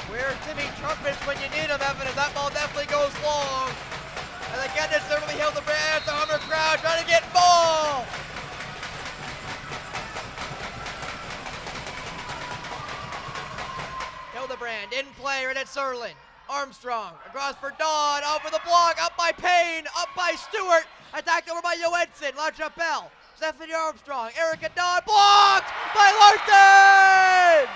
Where's Timmy Trumpets when you need him, Evan, as that ball definitely goes long. And again, it's certainly Hildebrand, the Humber crowd trying to get ball. Hildebrand in play right at Serlin. Armstrong across for Dawn, over the block, up by Payne, up by Stewart, attacked over by Johansson, LaChapelle, Stephanie Armstrong, Erica Dawn, blocked by Larson!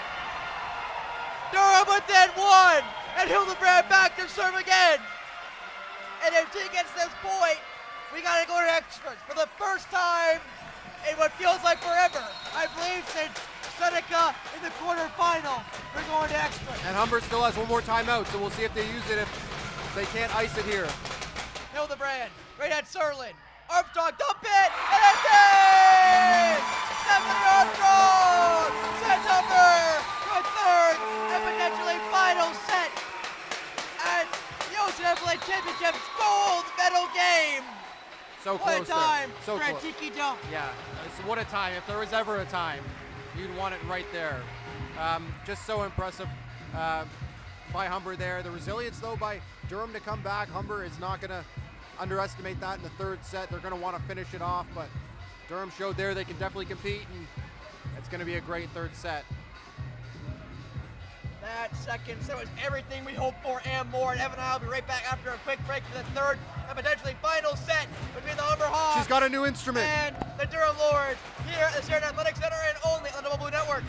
Durham within 1, and Hildebrand back to serve again. And if she gets this point, we gotta go to extras for the first time in what feels like forever. I believe since Seneca in the quarterfinal, we're going to extras. And Humber still has one more timeout, so we'll see if they use it if they can't ice it here. Hildebrand, right at Serlin. Armstrong, dump it, and it's in! Stephanie Armstrong sends Humber to a 3rd and potentially final set at the OCAA Championship's gold medal game. So What close a time there. So for a close. tiki dunk. Yeah, what a time. If there was ever a time, you'd want it right there. Just so impressive by Humber there. The resilience, though, by Durham to come back. Humber is not going to underestimate that in the 3rd set. They're going to want to finish it off, but Durham showed there they can definitely compete, and it's going to be a great 3rd set. That second set was everything we hoped for and more. And Evan and I will be right back after a quick break for the 3rd and potentially final set between the Humber Hawks. She's got a new instrument. And the Durham Lords here at the Sheridan Athletic Center and only on the Double Blue Network.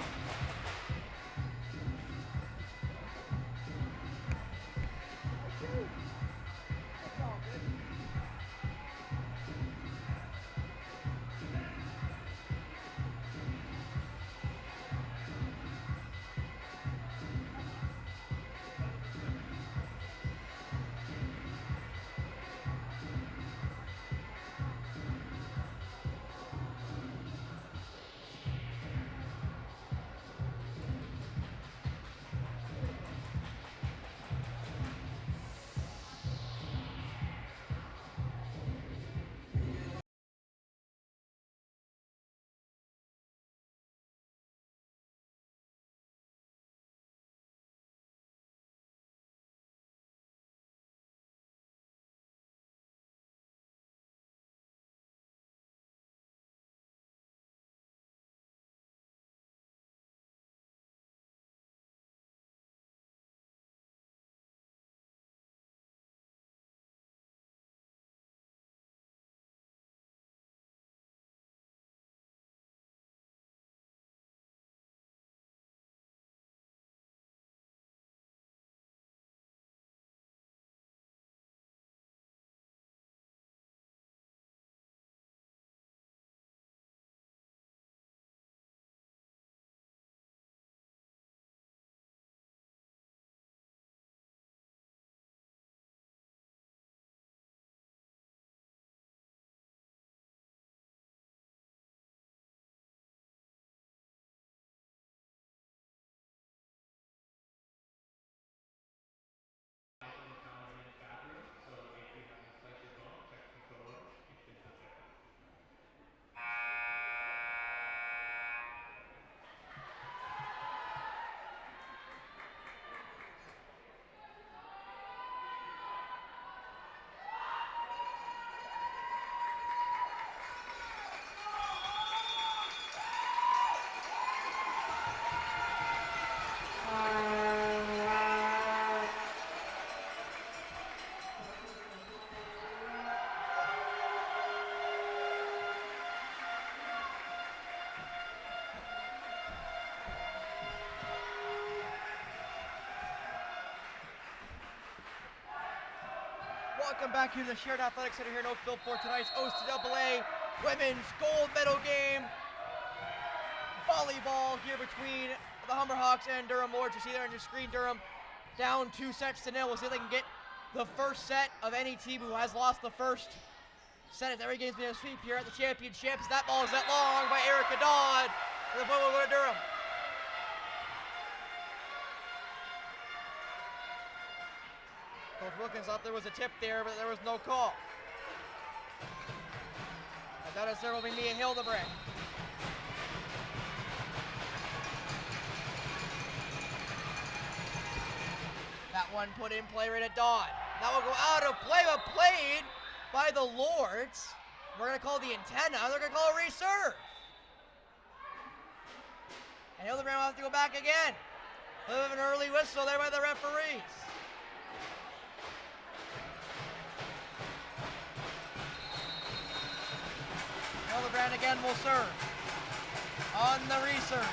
Welcome back here to the Sheridan Athletic Center here in Oakville for tonight's OCAA Women's Gold Medal game. Volleyball here between the Humber Hawks and Durham Lords. You see there on your screen, Durham down 2-0. We'll see if they can get the first set of any team who has lost the first set. Every game's been a sweep here at the championships. That ball is let long by Erica Dodd. And the ball will go to Durham. Coach Wilkins thought there was a tip there, but there was no call. And that is there will be Mia Hildebrand. That one put in play right at Dodd. That will go out of play, but played by the Lords. We're going to call the antenna. They're going to call a reserve. And Hildebrand will have to go back again. A little bit of an early whistle there by the referees. Hildebrand again will serve on the reserve.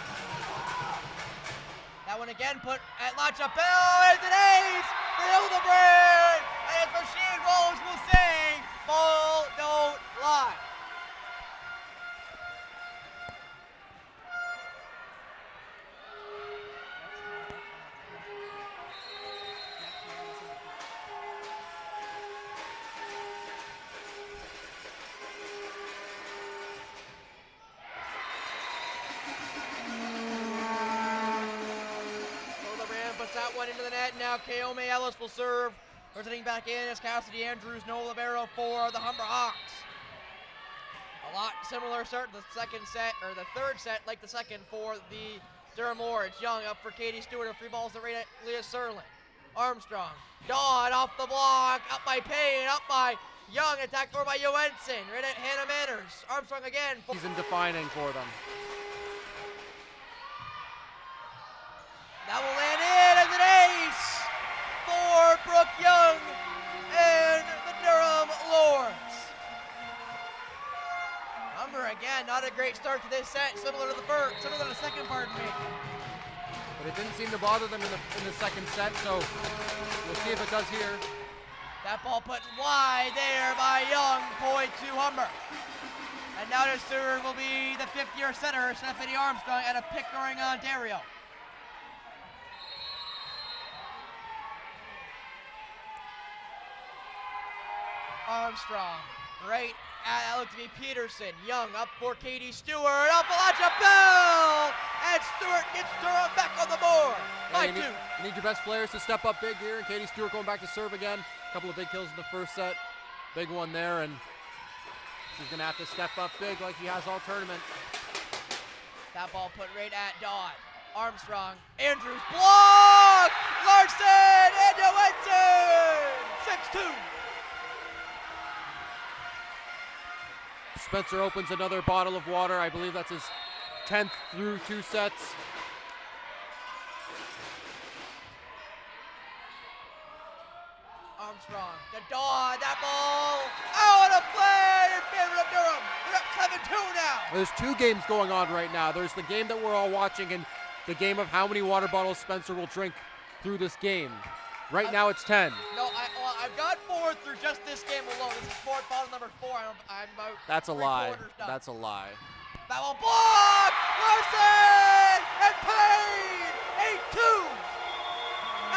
That one again put at La Chapelle. It's an ace for Hildebrand. And for Shane Rose will say, ball don't lie. That one into the net. Now Keome Ellis will serve. Rotating back in as Cassidy Andrews, no libero for the Humber Hawks. A lot similar start to the second set, or the third set, like the second for the Durham Lords. Young up for Katie Stewart. A free ball's to Leah Serlin. Armstrong. Dodd off the block. Up by Payne. Up by Young. Attacked over by Johansson. Right at Hannah Manners. Armstrong again. Season defining for them. That will land in as an ace for Brooke Young and the Durham Lords. Humber again, not a great start to this set, similar to the second, pardon me. But it didn't seem to bother them in the second set, so we'll see if it does here. That ball put wide there by Young, point to Humber. And now the serve will be the fifth-year setter, Stephanie Armstrong, out of Pickering, Ontario. Armstrong, right at that looked to be Peterson. Young up for Katie Stewart, up for La Chapelle! And Stewart gets Durham back on the board by two. You need your best players to step up big here. And Katie Stewart going back to serve again. A couple of big kills in the first set. Big one there, and she's going to have to step up big like he has all tournament. That ball put right at Dodd. Armstrong, Andrews, block! Larson and Johansson! 6-2. Spencer opens another bottle of water. I believe that's his 10th through 2 sets. Armstrong, the Dodd, that ball out of play in favor of Durham. They're up 7-2 now. There's 2 games going on right now. There's the game that we're all watching and the game of how many water bottles Spencer will drink through this game. Right now it's 10. No, I've got 4 through just this game alone. This is bottle number 4. I'm about That's a lie. Done. That's a lie. That will block! Larson and Payne! 8-2!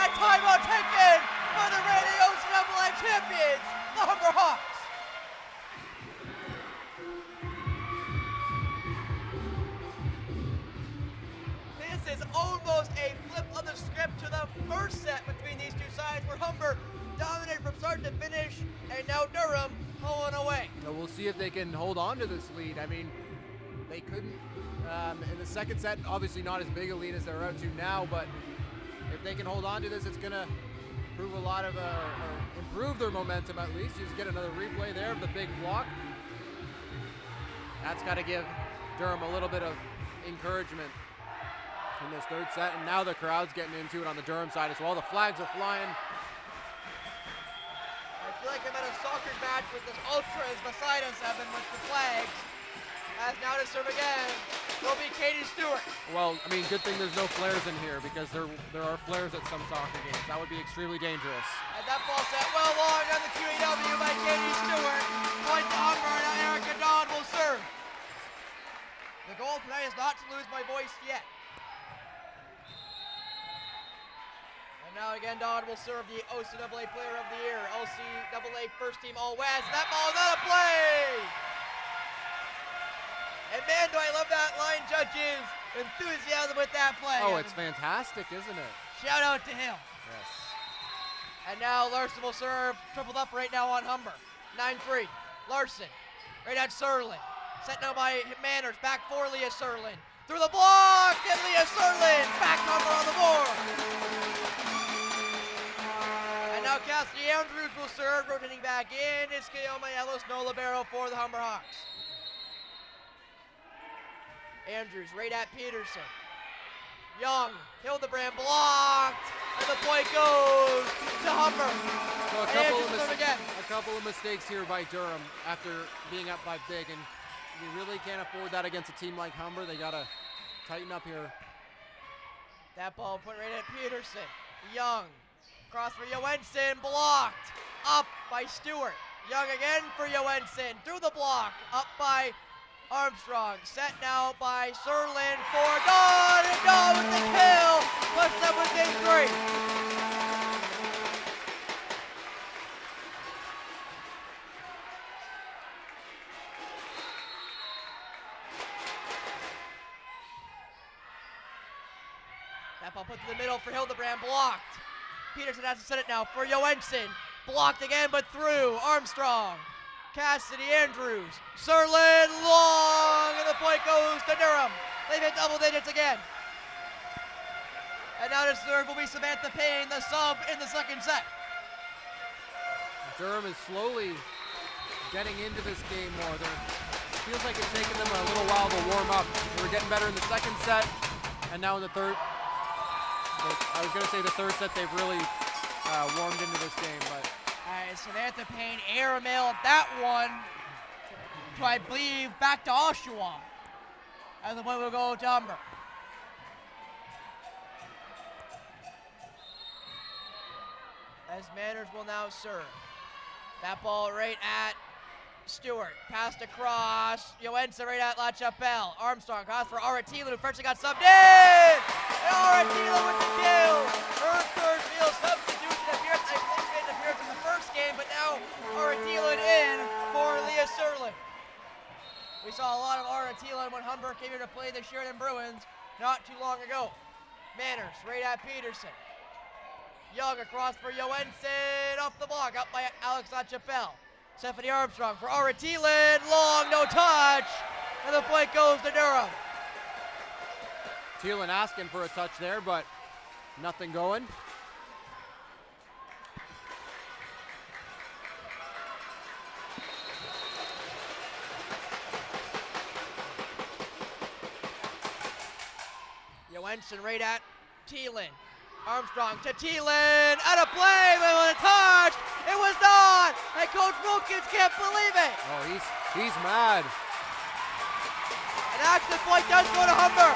And timeout taken by the reigning OCAA champions, the Humber Hawks. This is almost a flip of the script to the first set between these two sides, where Humber dominated from start to finish, and now Durham pulling away. So we'll see if they can hold on to this lead. I mean, they couldn't in the second set, obviously not as big a lead as they're out to now, but if they can hold on to this, it's going to prove a lot of, improve their momentum at least. Just get another replay there of the big block. That's got to give Durham a little bit of encouragement in this third set, and now the crowd's getting into it on the Durham side as well. The flags are flying. I feel like I'm at a soccer match with this ultras beside us, Evan, with the flags. As now to serve again will be Katie Stewart. Well, I mean, good thing there's no flares in here because there are flares at some soccer games. That would be extremely dangerous. And that ball set well long on the QEW by Katie Stewart. Point to Humber. Now Erica Dodd will serve. The goal tonight is not to lose my voice yet. And now again, Dodd will serve the OCAA Player of the Year, OCAA First Team All-West. That ball is out of play! And man, do I love that line judge's enthusiasm with that flag. Oh, it's fantastic, isn't it? Shout out to him. Yes. And now Larson will serve, tripled up right now on Humber. 9-3. Larson, right at Serlin. Set now by Manners, back for Leah Serlin. Through the block, and Leah Serlin back Humber on the board. And now Cassidy Andrews will serve, rotating back in. It's Kayoma Ellis, no libero for the Humber Hawks. Andrews right at Peterson. Young, Hildebrand blocked, and the point goes to Humber. So a couple of mistakes here by Durham after being up by big, and you really can't afford that against a team like Humber. They gotta tighten up here. That ball put right at Peterson. Young, cross for Johansson, blocked, up by Stewart. Young again for Johansson, through the block, up by Armstrong, set now by Serlin for Dodd, and Dodd with the kill, puts them within 3. That ball put to the middle for Hildebrand, blocked. Peterson has to set it now for Johansson, blocked again but through. Armstrong. Cassidy Andrews, Serlin long, and the point goes to Durham. They've hit double digits again. And now to serve will be Samantha Payne, the sub in the second set. Durham is slowly getting into this game more. It feels like it's taken them a little while to warm up. They were getting better in the second set, and now in the third. I was going to say the third set they've really warmed into this game, but. Samantha Payne airmailed that one to, I believe, back to Oshawa. And the point will go to Humber. As Manners will now serve. That ball right at Stewart. Passed across. Johansson right at La Chapelle. Armstrong cross for Ara Thielen, who first got subbed in. And Ara Thielen with the kill. Her third field substitution appearance. I think made an appearance in the first game, but now Ara Thielen in for Leah Serlin. We saw a lot of Ara Thielen when Humber came here to play the Sheridan Bruins not too long ago. Manners right at Peterson. Young across for Johansson, off the block, up by Alex LaChapelle. Stephanie Armstrong for Ara Thielen, long, no touch, and the point goes to Durham. Thielen asking for a touch there, but nothing going. Johansson right at Thielen. Armstrong to Thielen, out of play, but with a touch, it was not, and Coach Wilkins can't believe it. Oh, he's mad. An active point does go to Humber.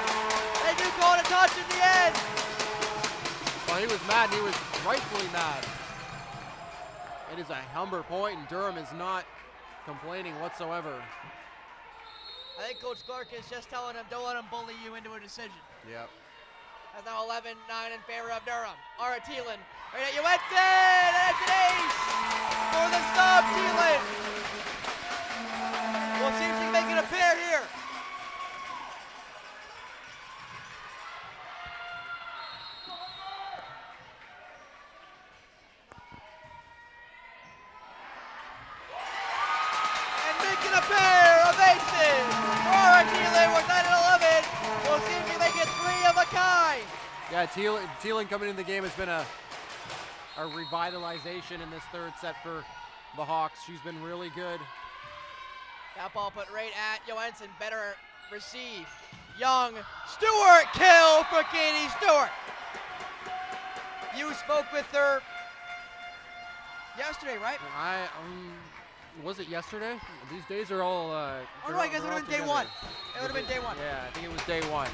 They do call it a touch in the end. Well, he was mad, and he was rightfully mad. It is a Humber point, and Durham is not complaining whatsoever. I think Coach Clark is just telling him, don't let him bully you into a decision. Yep. That's now 11-9 in favor of Durham. Ara Thielen, right at Johansson, and it's an ace for the sub, Thielen. We'll see if she can make it a pair here. And making a pair of aces for Ara Thielen. We're 9-11. We'll see if we can make it 3 of a kind. Yeah, Thielen coming into the game has been a revitalization in this third set for the Hawks. She's been really good. That ball put right at Johansson, better received. Young, Stewart, kill for Katie Stewart. You spoke with her yesterday, right? was it yesterday? These days are all. Oh no, I guess it would have been day one. It would have been day one. Yeah, I think it was day one.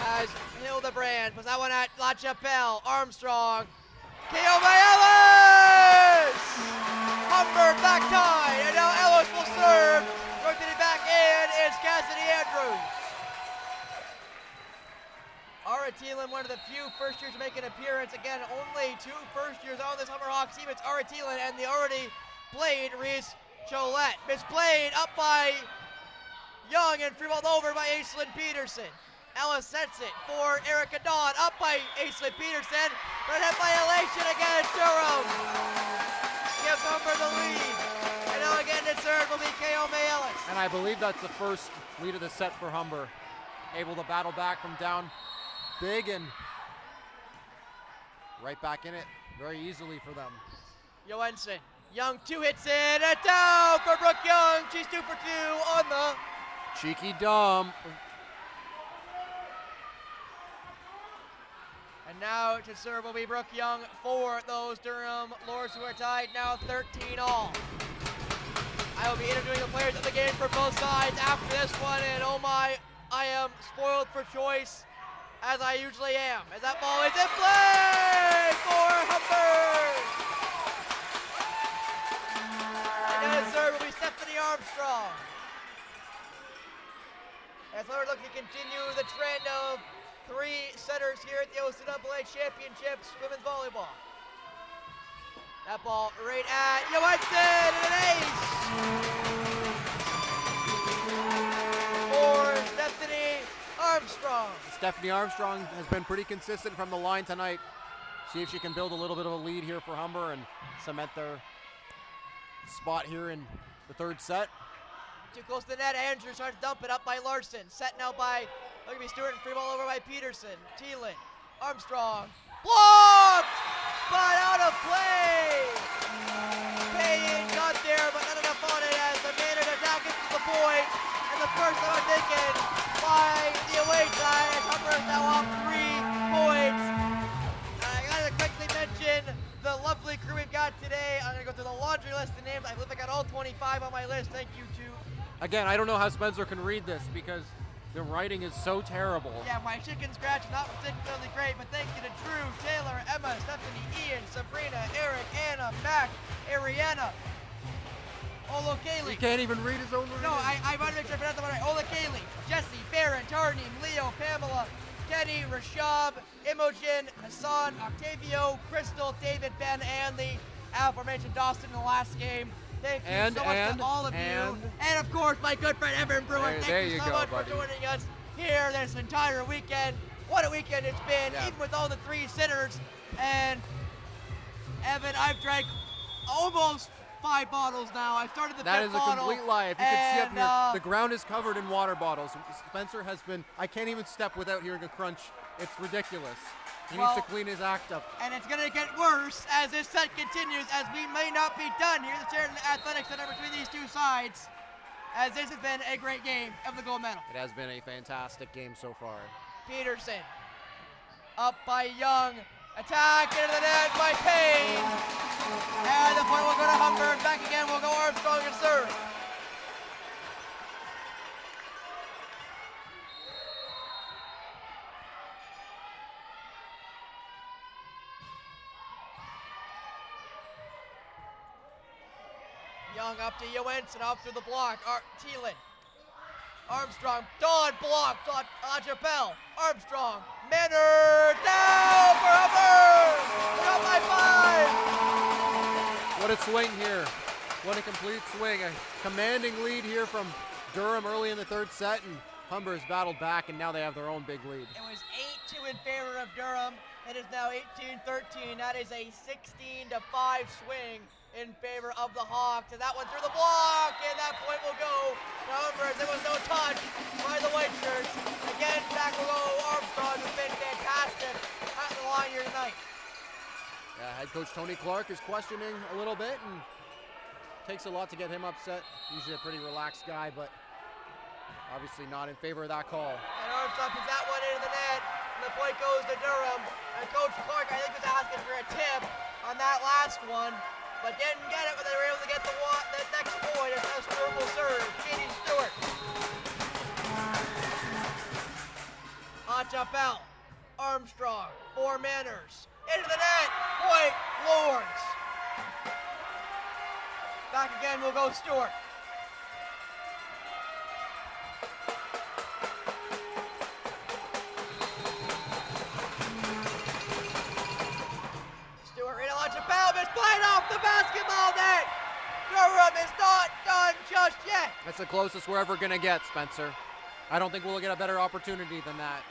As Hildebrand puts that one at La Chapelle. Armstrong. KO by Ellis! Humber back tie, and now Ellis will serve. Rotating back in is Cassidy Andrews. Ara Thielen, one of the few first years to make an appearance. Again, only 2 first years on this Humber Hawks team. It's Ara Thielen and the already played Reese Cholette. Misplayed up by Young and free balled over by Aislinn Peterson. Ellis sets it for Erica Dawn, up by Aislinn Peterson, but hit by Elation against Durham. Gives Humber the lead. And now again to serve will be KO May Ellis. And I believe that's the first lead of the set for Humber. Able to battle back from down big and right back in it very easily for them. Johansson. Young 2 hits in, and down for Brooke Young. She's 2 for 2 on the cheeky dump. And now to serve will be Brooke Young for those Durham Lords who are tied now 13 all. I will be interviewing the players of the game for both sides after this one, and oh my, I am spoiled for choice, as I usually am, as that ball is in play for Humber. And now to serve will be Stephanie Armstrong. As Humber looking to continue the trend of 3 setters here at the OCAA Championships Women's Volleyball. That ball right at Johansson, and an ace for Stephanie Armstrong. Stephanie Armstrong has been pretty consistent from the line tonight. See if she can build a little bit of a lead here for Humber and cement their spot here in the 3rd set. Too close to the net. Andrews trying to dump it up by Larson. Set now by, look at me, Stewart, and free ball over by Peterson. Thielen, Armstrong, blocked, but out of play. Payne got there, but not enough on it as the man in attack gets to the point. And the first time taken by the away side, and Humber is now off 3 points. I gotta quickly mention the lovely crew we've got today. I'm gonna go through the laundry list of names. I believe I got all 25 on my list. Thank you to. Again, I don't know how Spencer can read this because the writing is so terrible. Yeah, my chicken scratch not particularly great, but thank you to Drew, Taylor, Emma, Stephanie, Ian, Sabrina, Eric, Anna, Mac, Ariana, Ola Kaylee. He can't even read his own writing. No, I want to make sure I pronounce that right. Ola Kaylee, Jesse, Barron, Tarney, Leo, Pamela, Kenny, Rashab, Imogen, Hassan, Octavio, Crystal, David, Ben, and the aforementioned Dawson in the last game. Thank you so much to all of you. And of course, my good friend Evan Brewer. Thank you so much for joining us here this entire weekend. What a weekend it's been, even with all the 3 sitters. And Evan, I've drank almost 5 bottles now. I started the 5th bottle. That is a complete lie. If you can see up here, the ground is covered in water bottles. Spencer has been, I can't even step without hearing a crunch. It's ridiculous. He needs to clean his act up. And it's going to get worse as this set continues, as we may not be done here. The Sheridan Athletics Center between these 2 sides, as this has been a great game of the gold medal. It has been a fantastic game so far. Peterson, up by Young, attack into the net by Payne. And the point will go to Humber, and back again will go Armstrong and serve. Young up to Johansson, up through the block. Thielen, Armstrong, Dawn blocked on Chapelle. Armstrong, Menard down for Humber. Up by 5. What a swing here. What a complete swing. A commanding lead here from Durham early in the 3rd set, and Humber has battled back, and now they have their own big lead. It was 8-2 in favor of Durham. It is now 18-13. That is a 16-5 swing in favor of the Hawks. And that one through the block, and that point will go to Humber. There was no touch by the white shirts. Again, back will go Armstrong, who's been fantastic at the line here tonight. Yeah, head coach Tony Clark is questioning a little bit, and takes a lot to get him upset. Usually a pretty relaxed guy, but obviously not in favor of that call. And Armstrong puts that one into the net, and the point goes to Durham. And Coach Clark, I think, was asking for a tip. on that last one, but didn't get it when they were able to get the next point. It's now Stewart will serve. Katie Stewart. Chapel. Armstrong. 4 Manners. Into the net. Point. Lords. Back again will go Stewart. Stewart right on Chapel. Misplayed off the basketball net. Durham is not done just yet. That's the closest we're ever going to get, Spencer. I don't think we'll get a better opportunity than that.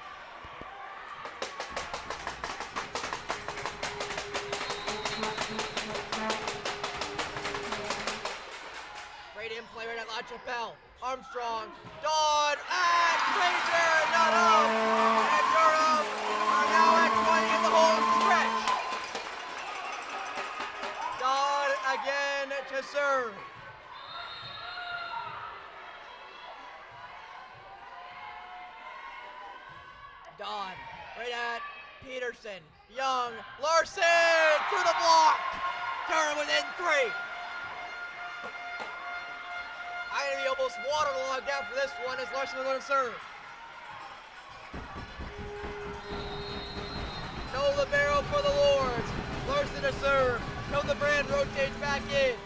Great in play right at La Chapelle. Armstrong, Dodd, and Fraser, not out. And Durham are now at 20 in the home stretch. Dodd again to serve. Dodd, right at Peterson, Young, Larson, through the block. Durham within 3. I'm going to be almost waterlogged after this one as Larson will go to serve. No libero for the Lords. Larson to serve. Hildebrand rotates back in.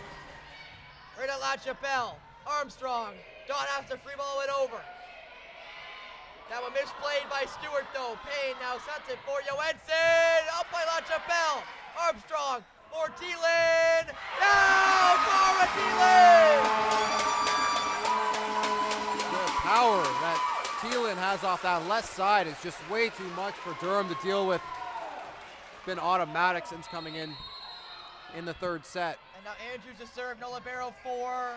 Right at La Chapelle. Armstrong. Dodd has to free ball it over. That one misplayed by Stewart though. Payne now sets it for Johansson. Up by La Chapelle. Armstrong for Thielen. Now for Thielen. The power that Thielen has off that left side is just way too much for Durham to deal with. It's been automatic since coming in the 3rd set. And now Andrews to serve. No libero for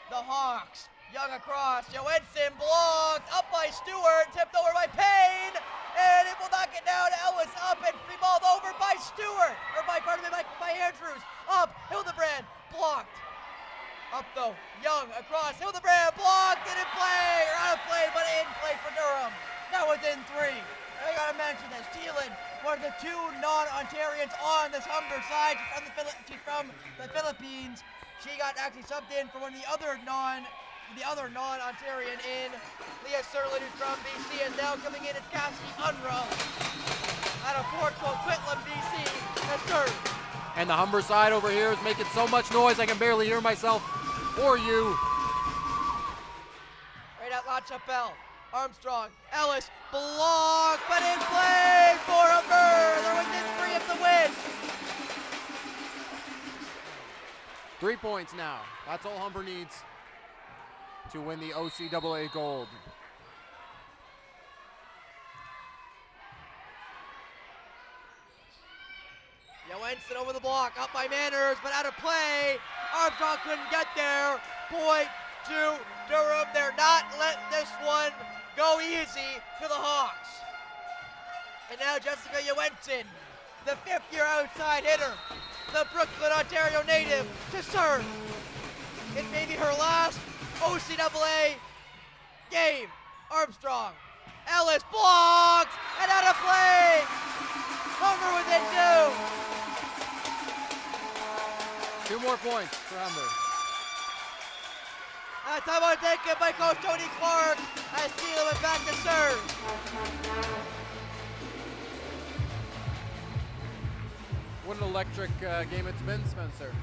the Hawks. Young across, Johansson blocked, up by Stewart, tipped over by Payne, and it will knock it down. Ellis up and free balled over by Stewart, or by Andrews. Up, Hildebrand, blocked. Up though, Young across, Hildebrand blocked, didn't play, or out of play, but in play for Durham. Now within 3. I gotta mention this, Thielen, one of the 2 non-Ontarians on this Humber side. She's from the Philippines. She got actually subbed in for one of the other non-Ontarian in. Leah Serlin, who's from BC, and now coming in is Cassidy Unruh out of Fort Coquitlam, BC, to serve. And the Humber side over here is making so much noise I can barely hear myself or you. Right at La Chapelle. Armstrong, Ellis, blocked, but in play for Humber. They're within 3 of the win. 3 points now. That's all Humber needs to win the OCAA gold. Johansson over the block, up by Manners, but out of play. Armstrong couldn't get there. Point to Durham. They're not letting this one go easy to the Hawks. And now Jessica Johansson, the 5th-year outside hitter, the Brooklyn, Ontario native, to serve. It may be her last OCAA game. Armstrong, Ellis blocked, and out of play. Humber within 2. 2 more points for Humber. Timeout taken by Coach Tony Clark as Thielen went back to serve. What an electric game it's been, Spencer.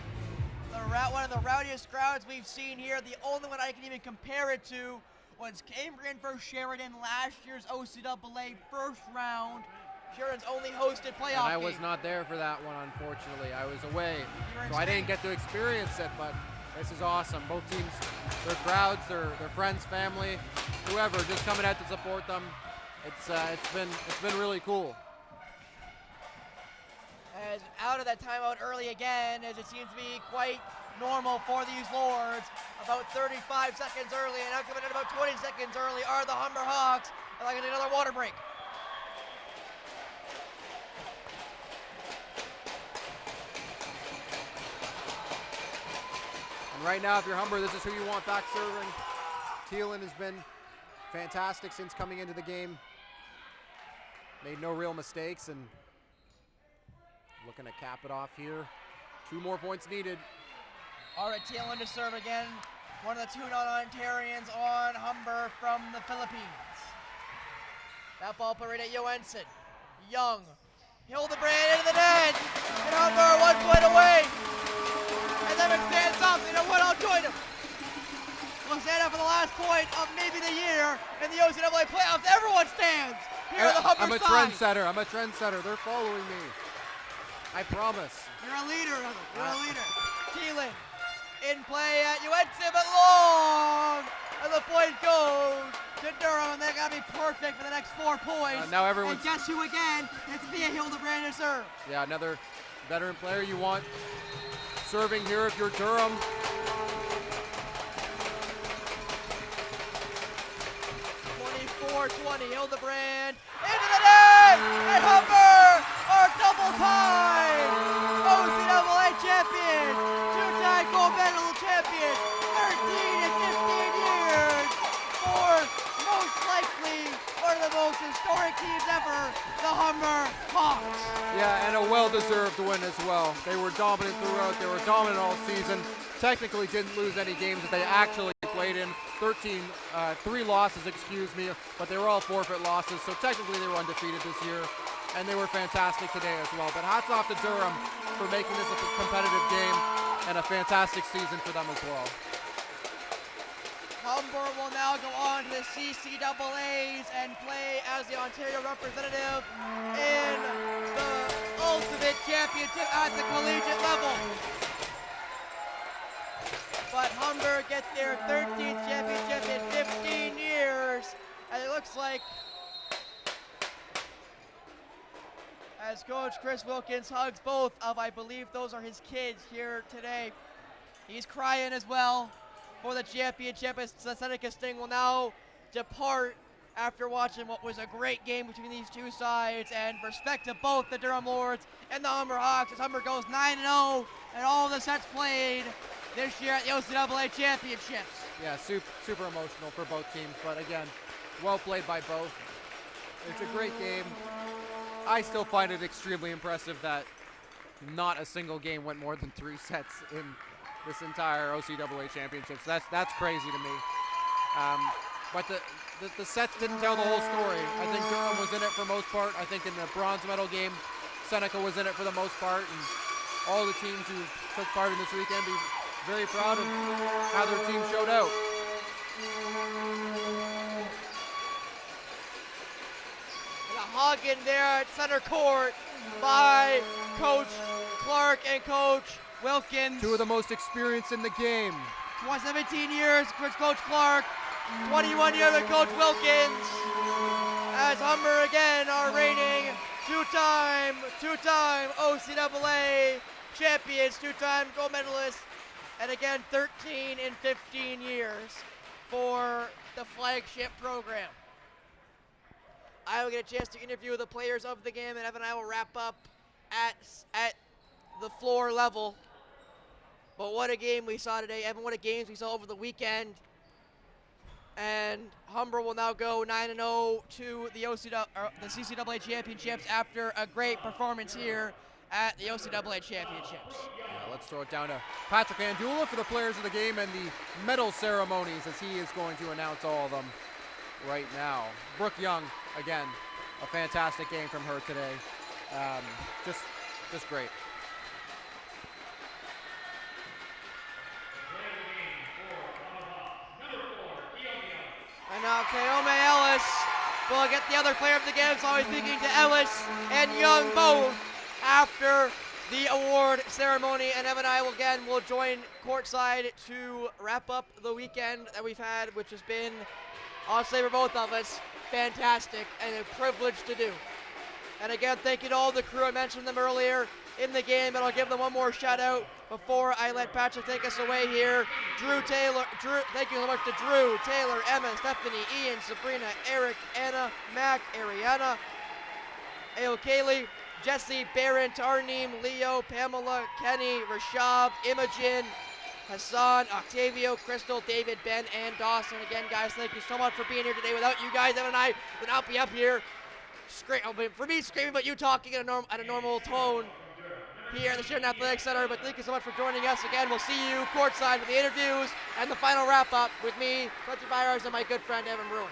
One of the rowdiest crowds we've seen here. The only one I can even compare it to was Cambrian versus Sheridan, last year's OCAA first round. Sheridan's only hosted playoff And I was game. not there for that one, unfortunately. I was away, so I didn't get to experience it, but this is awesome. Both teams, their crowds, their friends, family, whoever, just coming out to support them. It's been really cool. As out of that timeout early again, as it seems to be quite normal for these Lords. About 35 seconds early, and now coming in about 20 seconds early are the Humber Hawks. They're like another water break. And right now, if you're Humber, this is who you want back serving. Thielen has been fantastic since coming into the game. Made no real mistakes and looking to cap it off here. 2 more points needed. All right, Thielen to serve again. One of the 2 non-Ontarians on Humber from the Philippines. That ball put right at Johansson. Young. Hildebrand into the net. And Humber 1 point away. And then it stands up. You know what? I'll join him. We'll stand up for the last point of maybe the year in the OCAA playoffs. Everyone stands here on the Humber I'm a side. trendsetter. I'm a trendsetter. They're following me. I promise. You're a leader. You're a leader. Thielen in play at Johansson, but long. And the point goes to Durham, and they got to be perfect for the next 4 points. Now everyone's. And guess who again? It's Mia Hildebrand to serve. Yeah, another veteran player you want serving here if you're Durham. 24-20, Hildebrand into the net, and Humber are double time OCAA champion, 2-time gold medal champion, 13 and 15 years for most likely one of the most historic teams ever, the Humber Hawks. Yeah, and a well-deserved win as well. They were dominant throughout. They were dominant all season. Technically didn't lose any games that they actually played in. 3 losses, but they were all forfeit losses, so technically they were undefeated this year, and they were fantastic today as well. But hats off to Durham for making this a competitive game and a fantastic season for them as well. Humber will now go on to the CCAAs and play as the Ontario representative in the Ultimate Championship at the collegiate level. But Humber gets their 13th championship in 15 years, and it looks like as Coach Chris Wilkins hugs both of, I believe those are his kids here today. He's crying as well for the championship as the Seneca Sting will now depart after watching what was a great game between these 2 sides, and respect to both the Durham Lords and the Humber Hawks as Humber goes 9-0 and all the sets played this year at the OCAA championships. Yeah, super emotional for both teams, but again, well played by both. It's a great game. I still find it extremely impressive that not a single game went more than 3 sets in this entire OCAA championships. That's crazy to me. But the sets didn't tell the whole story. I think Durham was in it for most part. I think in the bronze medal game, Seneca was in it for the most part, and all the teams who took part in this weekend be very proud of how their team showed out. And a hug in there at center court by Coach Clark and Coach Wilkins. 2 of the most experienced in the game. 17 years with Coach Clark, 21 years with Coach Wilkins. As Humber again are reigning two-time OCAA champions, 2-time gold medalists, and again 13 and 15 years for the flagship program. I will get a chance to interview the players of the game, and Evan and I will wrap up at the floor level. But what a game we saw today, Evan. What a games we saw over the weekend. And Humber will now go 9-0 to the CCAA championships after a great performance here at the OCAA championships. Yeah, let's throw it down to Patrick Andula for the players of the game and the medal ceremonies, as he is going to announce all of them right now. Brooke Young, again, a fantastic game from her today. Just great. And now Kaome Ellis will get the other player of the game. So I was speaking to Ellis and Young both after the award ceremony. And Evan and I will join courtside to wrap up the weekend that we've had, which has been, I'll say for both of us, fantastic and a privilege to do. And again, thank you to all the crew. I mentioned them earlier in the game, and I'll give them one more shout out before I let Patrick take us away here. Thank you so much to Drew, Taylor, Emma, Stephanie, Ian, Sabrina, Eric, Anna, Mac, Ariana, Ayo Kaylee, Jesse, Barron, Tarneem, Leo, Pamela, Kenny, Rashab, Imogen, Hassan, Octavio, Crystal, David, Ben, and Dawson. Again, guys, thank you so much for being here today. Without you guys, Evan and I would not be up here for me screaming, but you talking at a normal tone. here at the Sheridan Athletic Center. But thank you so much for joining us again. We'll see you courtside with the interviews and the final wrap-up with me, Coach Byers, and my good friend Evan Bruin.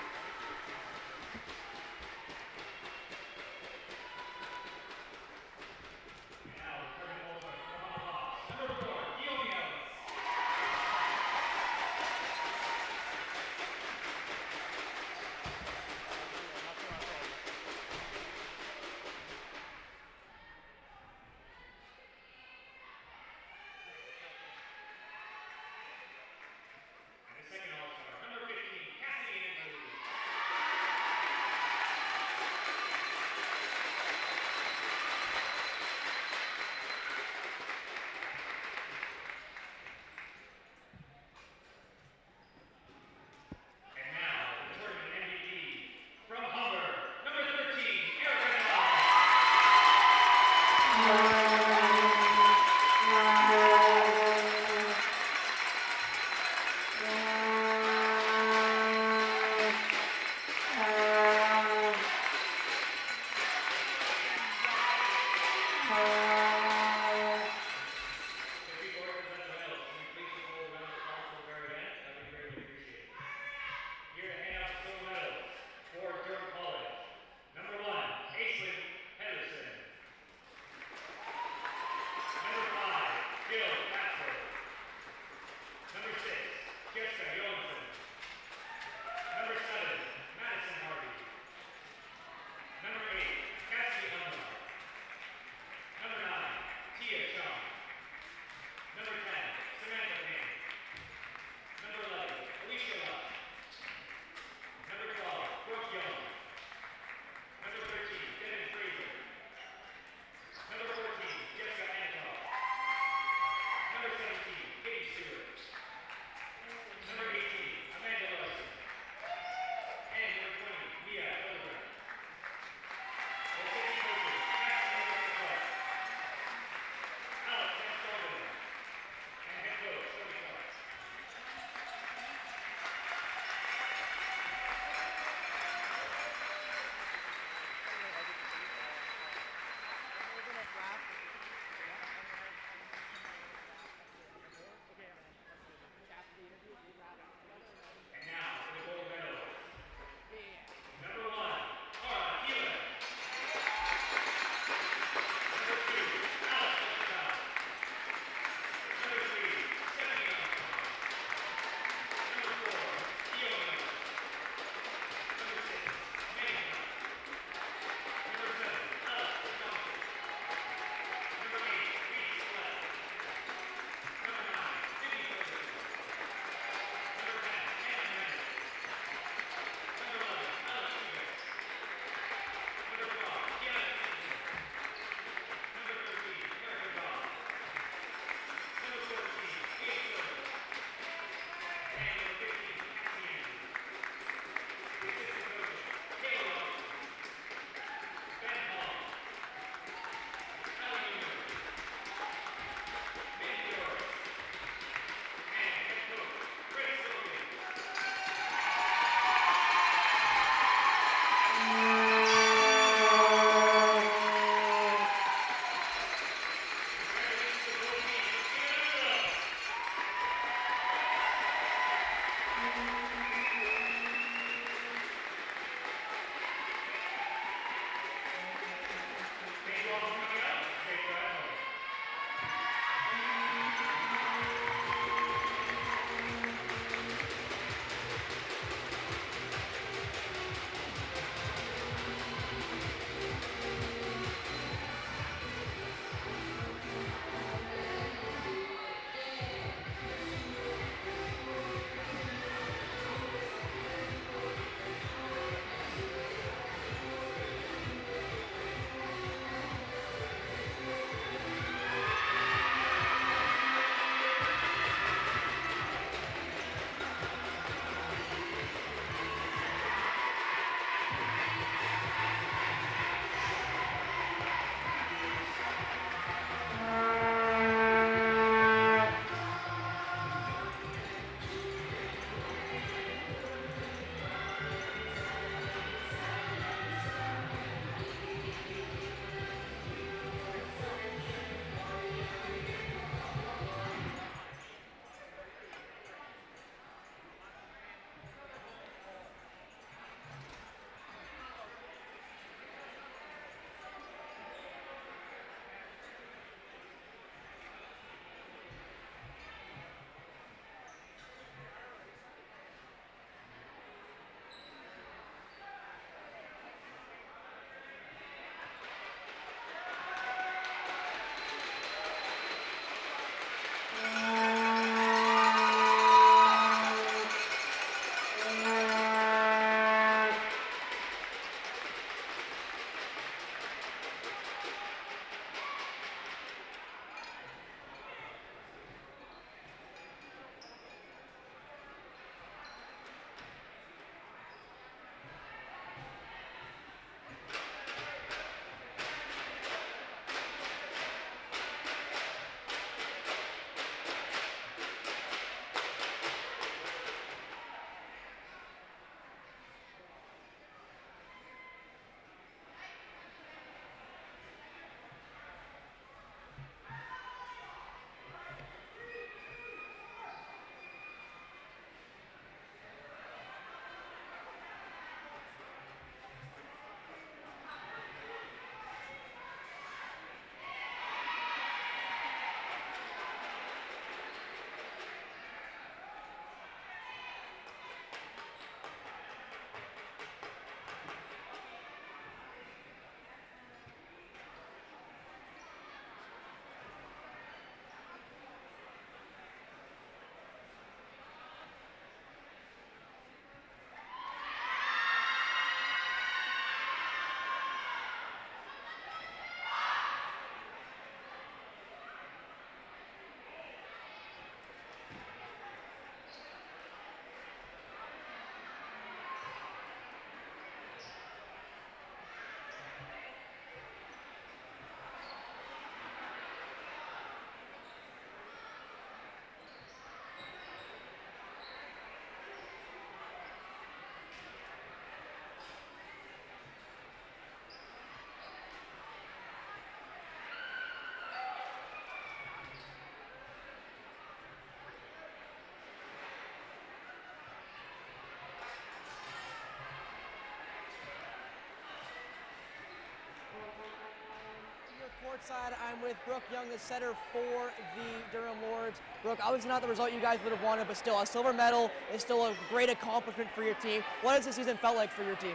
courtside. I'm with Brooke Young, the setter for the Durham Lords. Brooke, obviously not the result you guys would have wanted, but still, a silver medal is still a great accomplishment for your team. What has the season felt like for your team?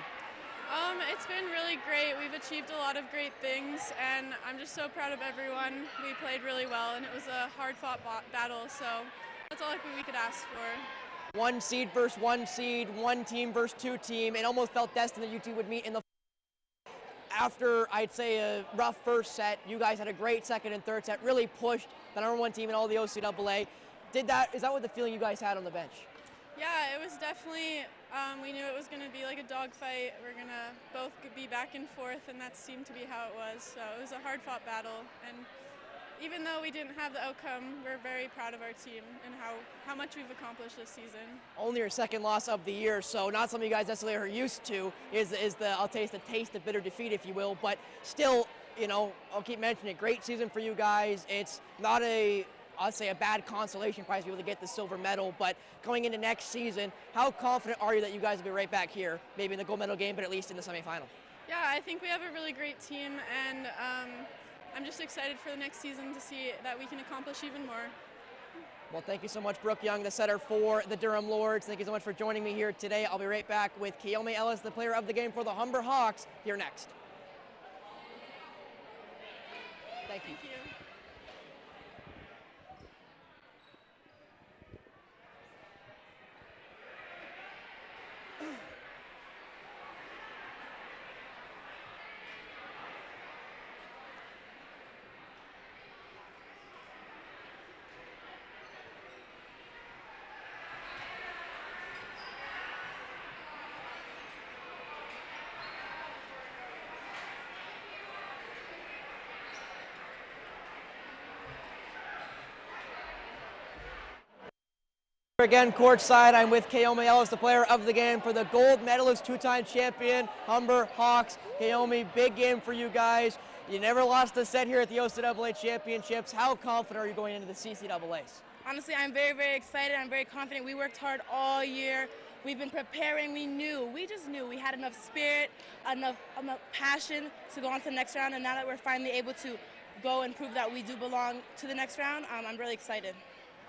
It's been really great. We've achieved a lot of great things, and I'm just so proud of everyone. We played really well, and it was a hard-fought battle, so that's all we could ask for. One seed versus one seed, one team versus two team. It almost felt destined that you two would meet in the after, I'd say, a rough first set. You guys had a great second and third set, really pushed the #1 team in all the OCAA. Is that what the feeling you guys had on the bench? Yeah, it was definitely, we knew it was going to be like a dogfight. We're going to both be back and forth, and that seemed to be how it was. So it was a hard-fought battle, and even though we didn't have the outcome, we're very proud of our team and how much we've accomplished this season. Only your second loss of the year, so not something you guys necessarily are used to, is the I'll taste the taste of bitter defeat, if you will, but still, you know, I'll keep mentioning it, great season for you guys. It's not I'll say a bad consolation prize to be able to get the silver medal, but going into next season, how confident are you that you guys will be right back here, maybe in the gold medal game, but at least in the semifinal? Yeah, I think we have a really great team, and I'm just excited for the next season to see that we can accomplish even more. Well, thank you so much, Brooke Young, the setter for the Durham Lords. Thank you so much for joining me here today. I'll be right back with Keome Ellis, the player of the game for the Humber Hawks, here next. Thank you. Thank you. Again, courtside, I'm with Keome Ellis, the player of the game for the gold medalist, two-time champion, Humber Hawks. Keome, big game for you guys. You never lost a set here at the OCAA Championships. How confident are you going into the CCAAs? Honestly, I'm very, very excited. I'm very confident. We worked hard all year. We've been preparing. We just knew we had enough spirit, enough passion to go on to the next round. And now that we're finally able to go and prove that we do belong to the next round, I'm really excited.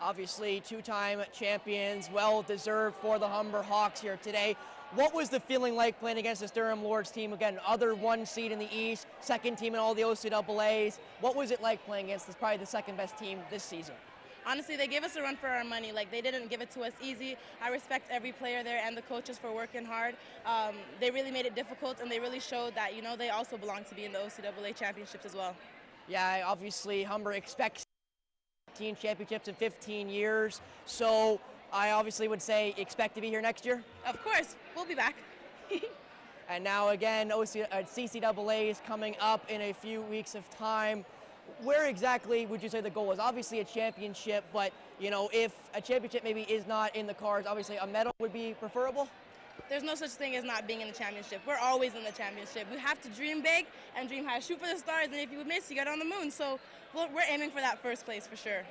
Obviously, two-time champions, well-deserved for the Humber Hawks here today. What was the feeling like playing against this Durham Lords team? Again, other one seed in the East, second team in all the OCAAs. What was it like playing against this, probably the second-best team this season? Honestly, they gave us a run for our money. Like, they didn't give it to us easy. I respect every player there and the coaches for working hard. They really made it difficult, and they really showed that, you know, they also belong to be in the OCAA championships as well. Yeah, obviously, Humber expects 15 championships in 15 years. So I obviously would say expect to be here next year? Of course, we'll be back. And now again, CCAA is coming up in a few weeks of time. Where exactly would you say the goal is? Obviously a championship, but you know, if a championship maybe is not in the cards, obviously a medal would be preferable? There's no such thing as not being in the championship. We're always in the championship. We have to dream big and dream high. Shoot for the stars, and if you miss, you get on the moon. So we're aiming for that first place for sure.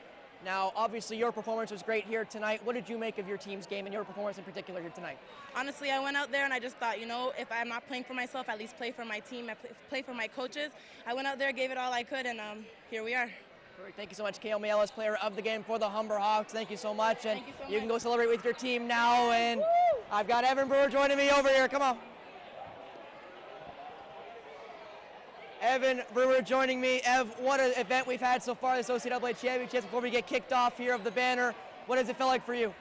Now, obviously, your performance was great here tonight. What did you make of your team's game and your performance in particular here tonight? Honestly, I went out there and I just thought, you know, if I'm not playing for myself, at least play for my team, play for my coaches. I went out there, gave it all I could, and here we are. Perfect. Thank you so much, Keome Ellis, player of the game for the Humber Hawks. Thank you so much. And Thank you so you can much. go celebrate with your team now. And I've got Evan Brewer joining me over here. Come on. Evan Brewer joining me. Ev, what an event we've had so far, this OCAA Championships. Before we get kicked off here of the banner, what does it feel like for you?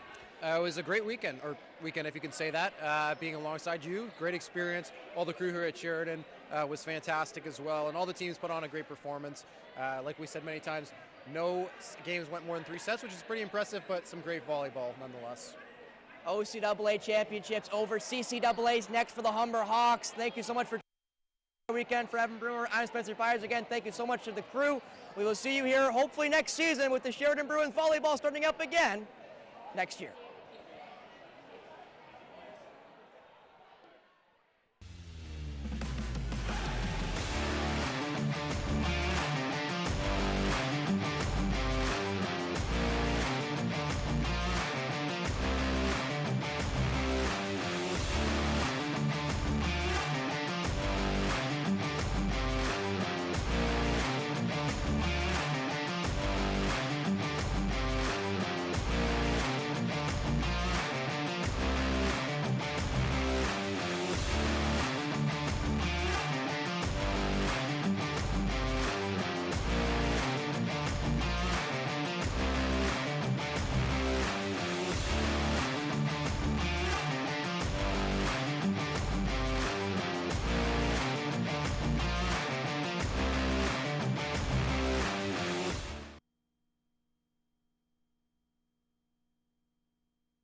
It was a great weekend if you can say that, being alongside you. Great experience. All the crew here at Sheridan was fantastic as well, and all the teams put on a great performance. Like we said many times, no games went more than 3 sets, which is pretty impressive, but some great volleyball nonetheless. OCAA Championships over, CCAA's next for the Humber Hawks. Thank you so much for weekend for Evan Brewer. I'm Spencer Byers. Again, thank you so much to the crew. We will see you here hopefully next season with the Sheridan Bruins volleyball starting up again next year.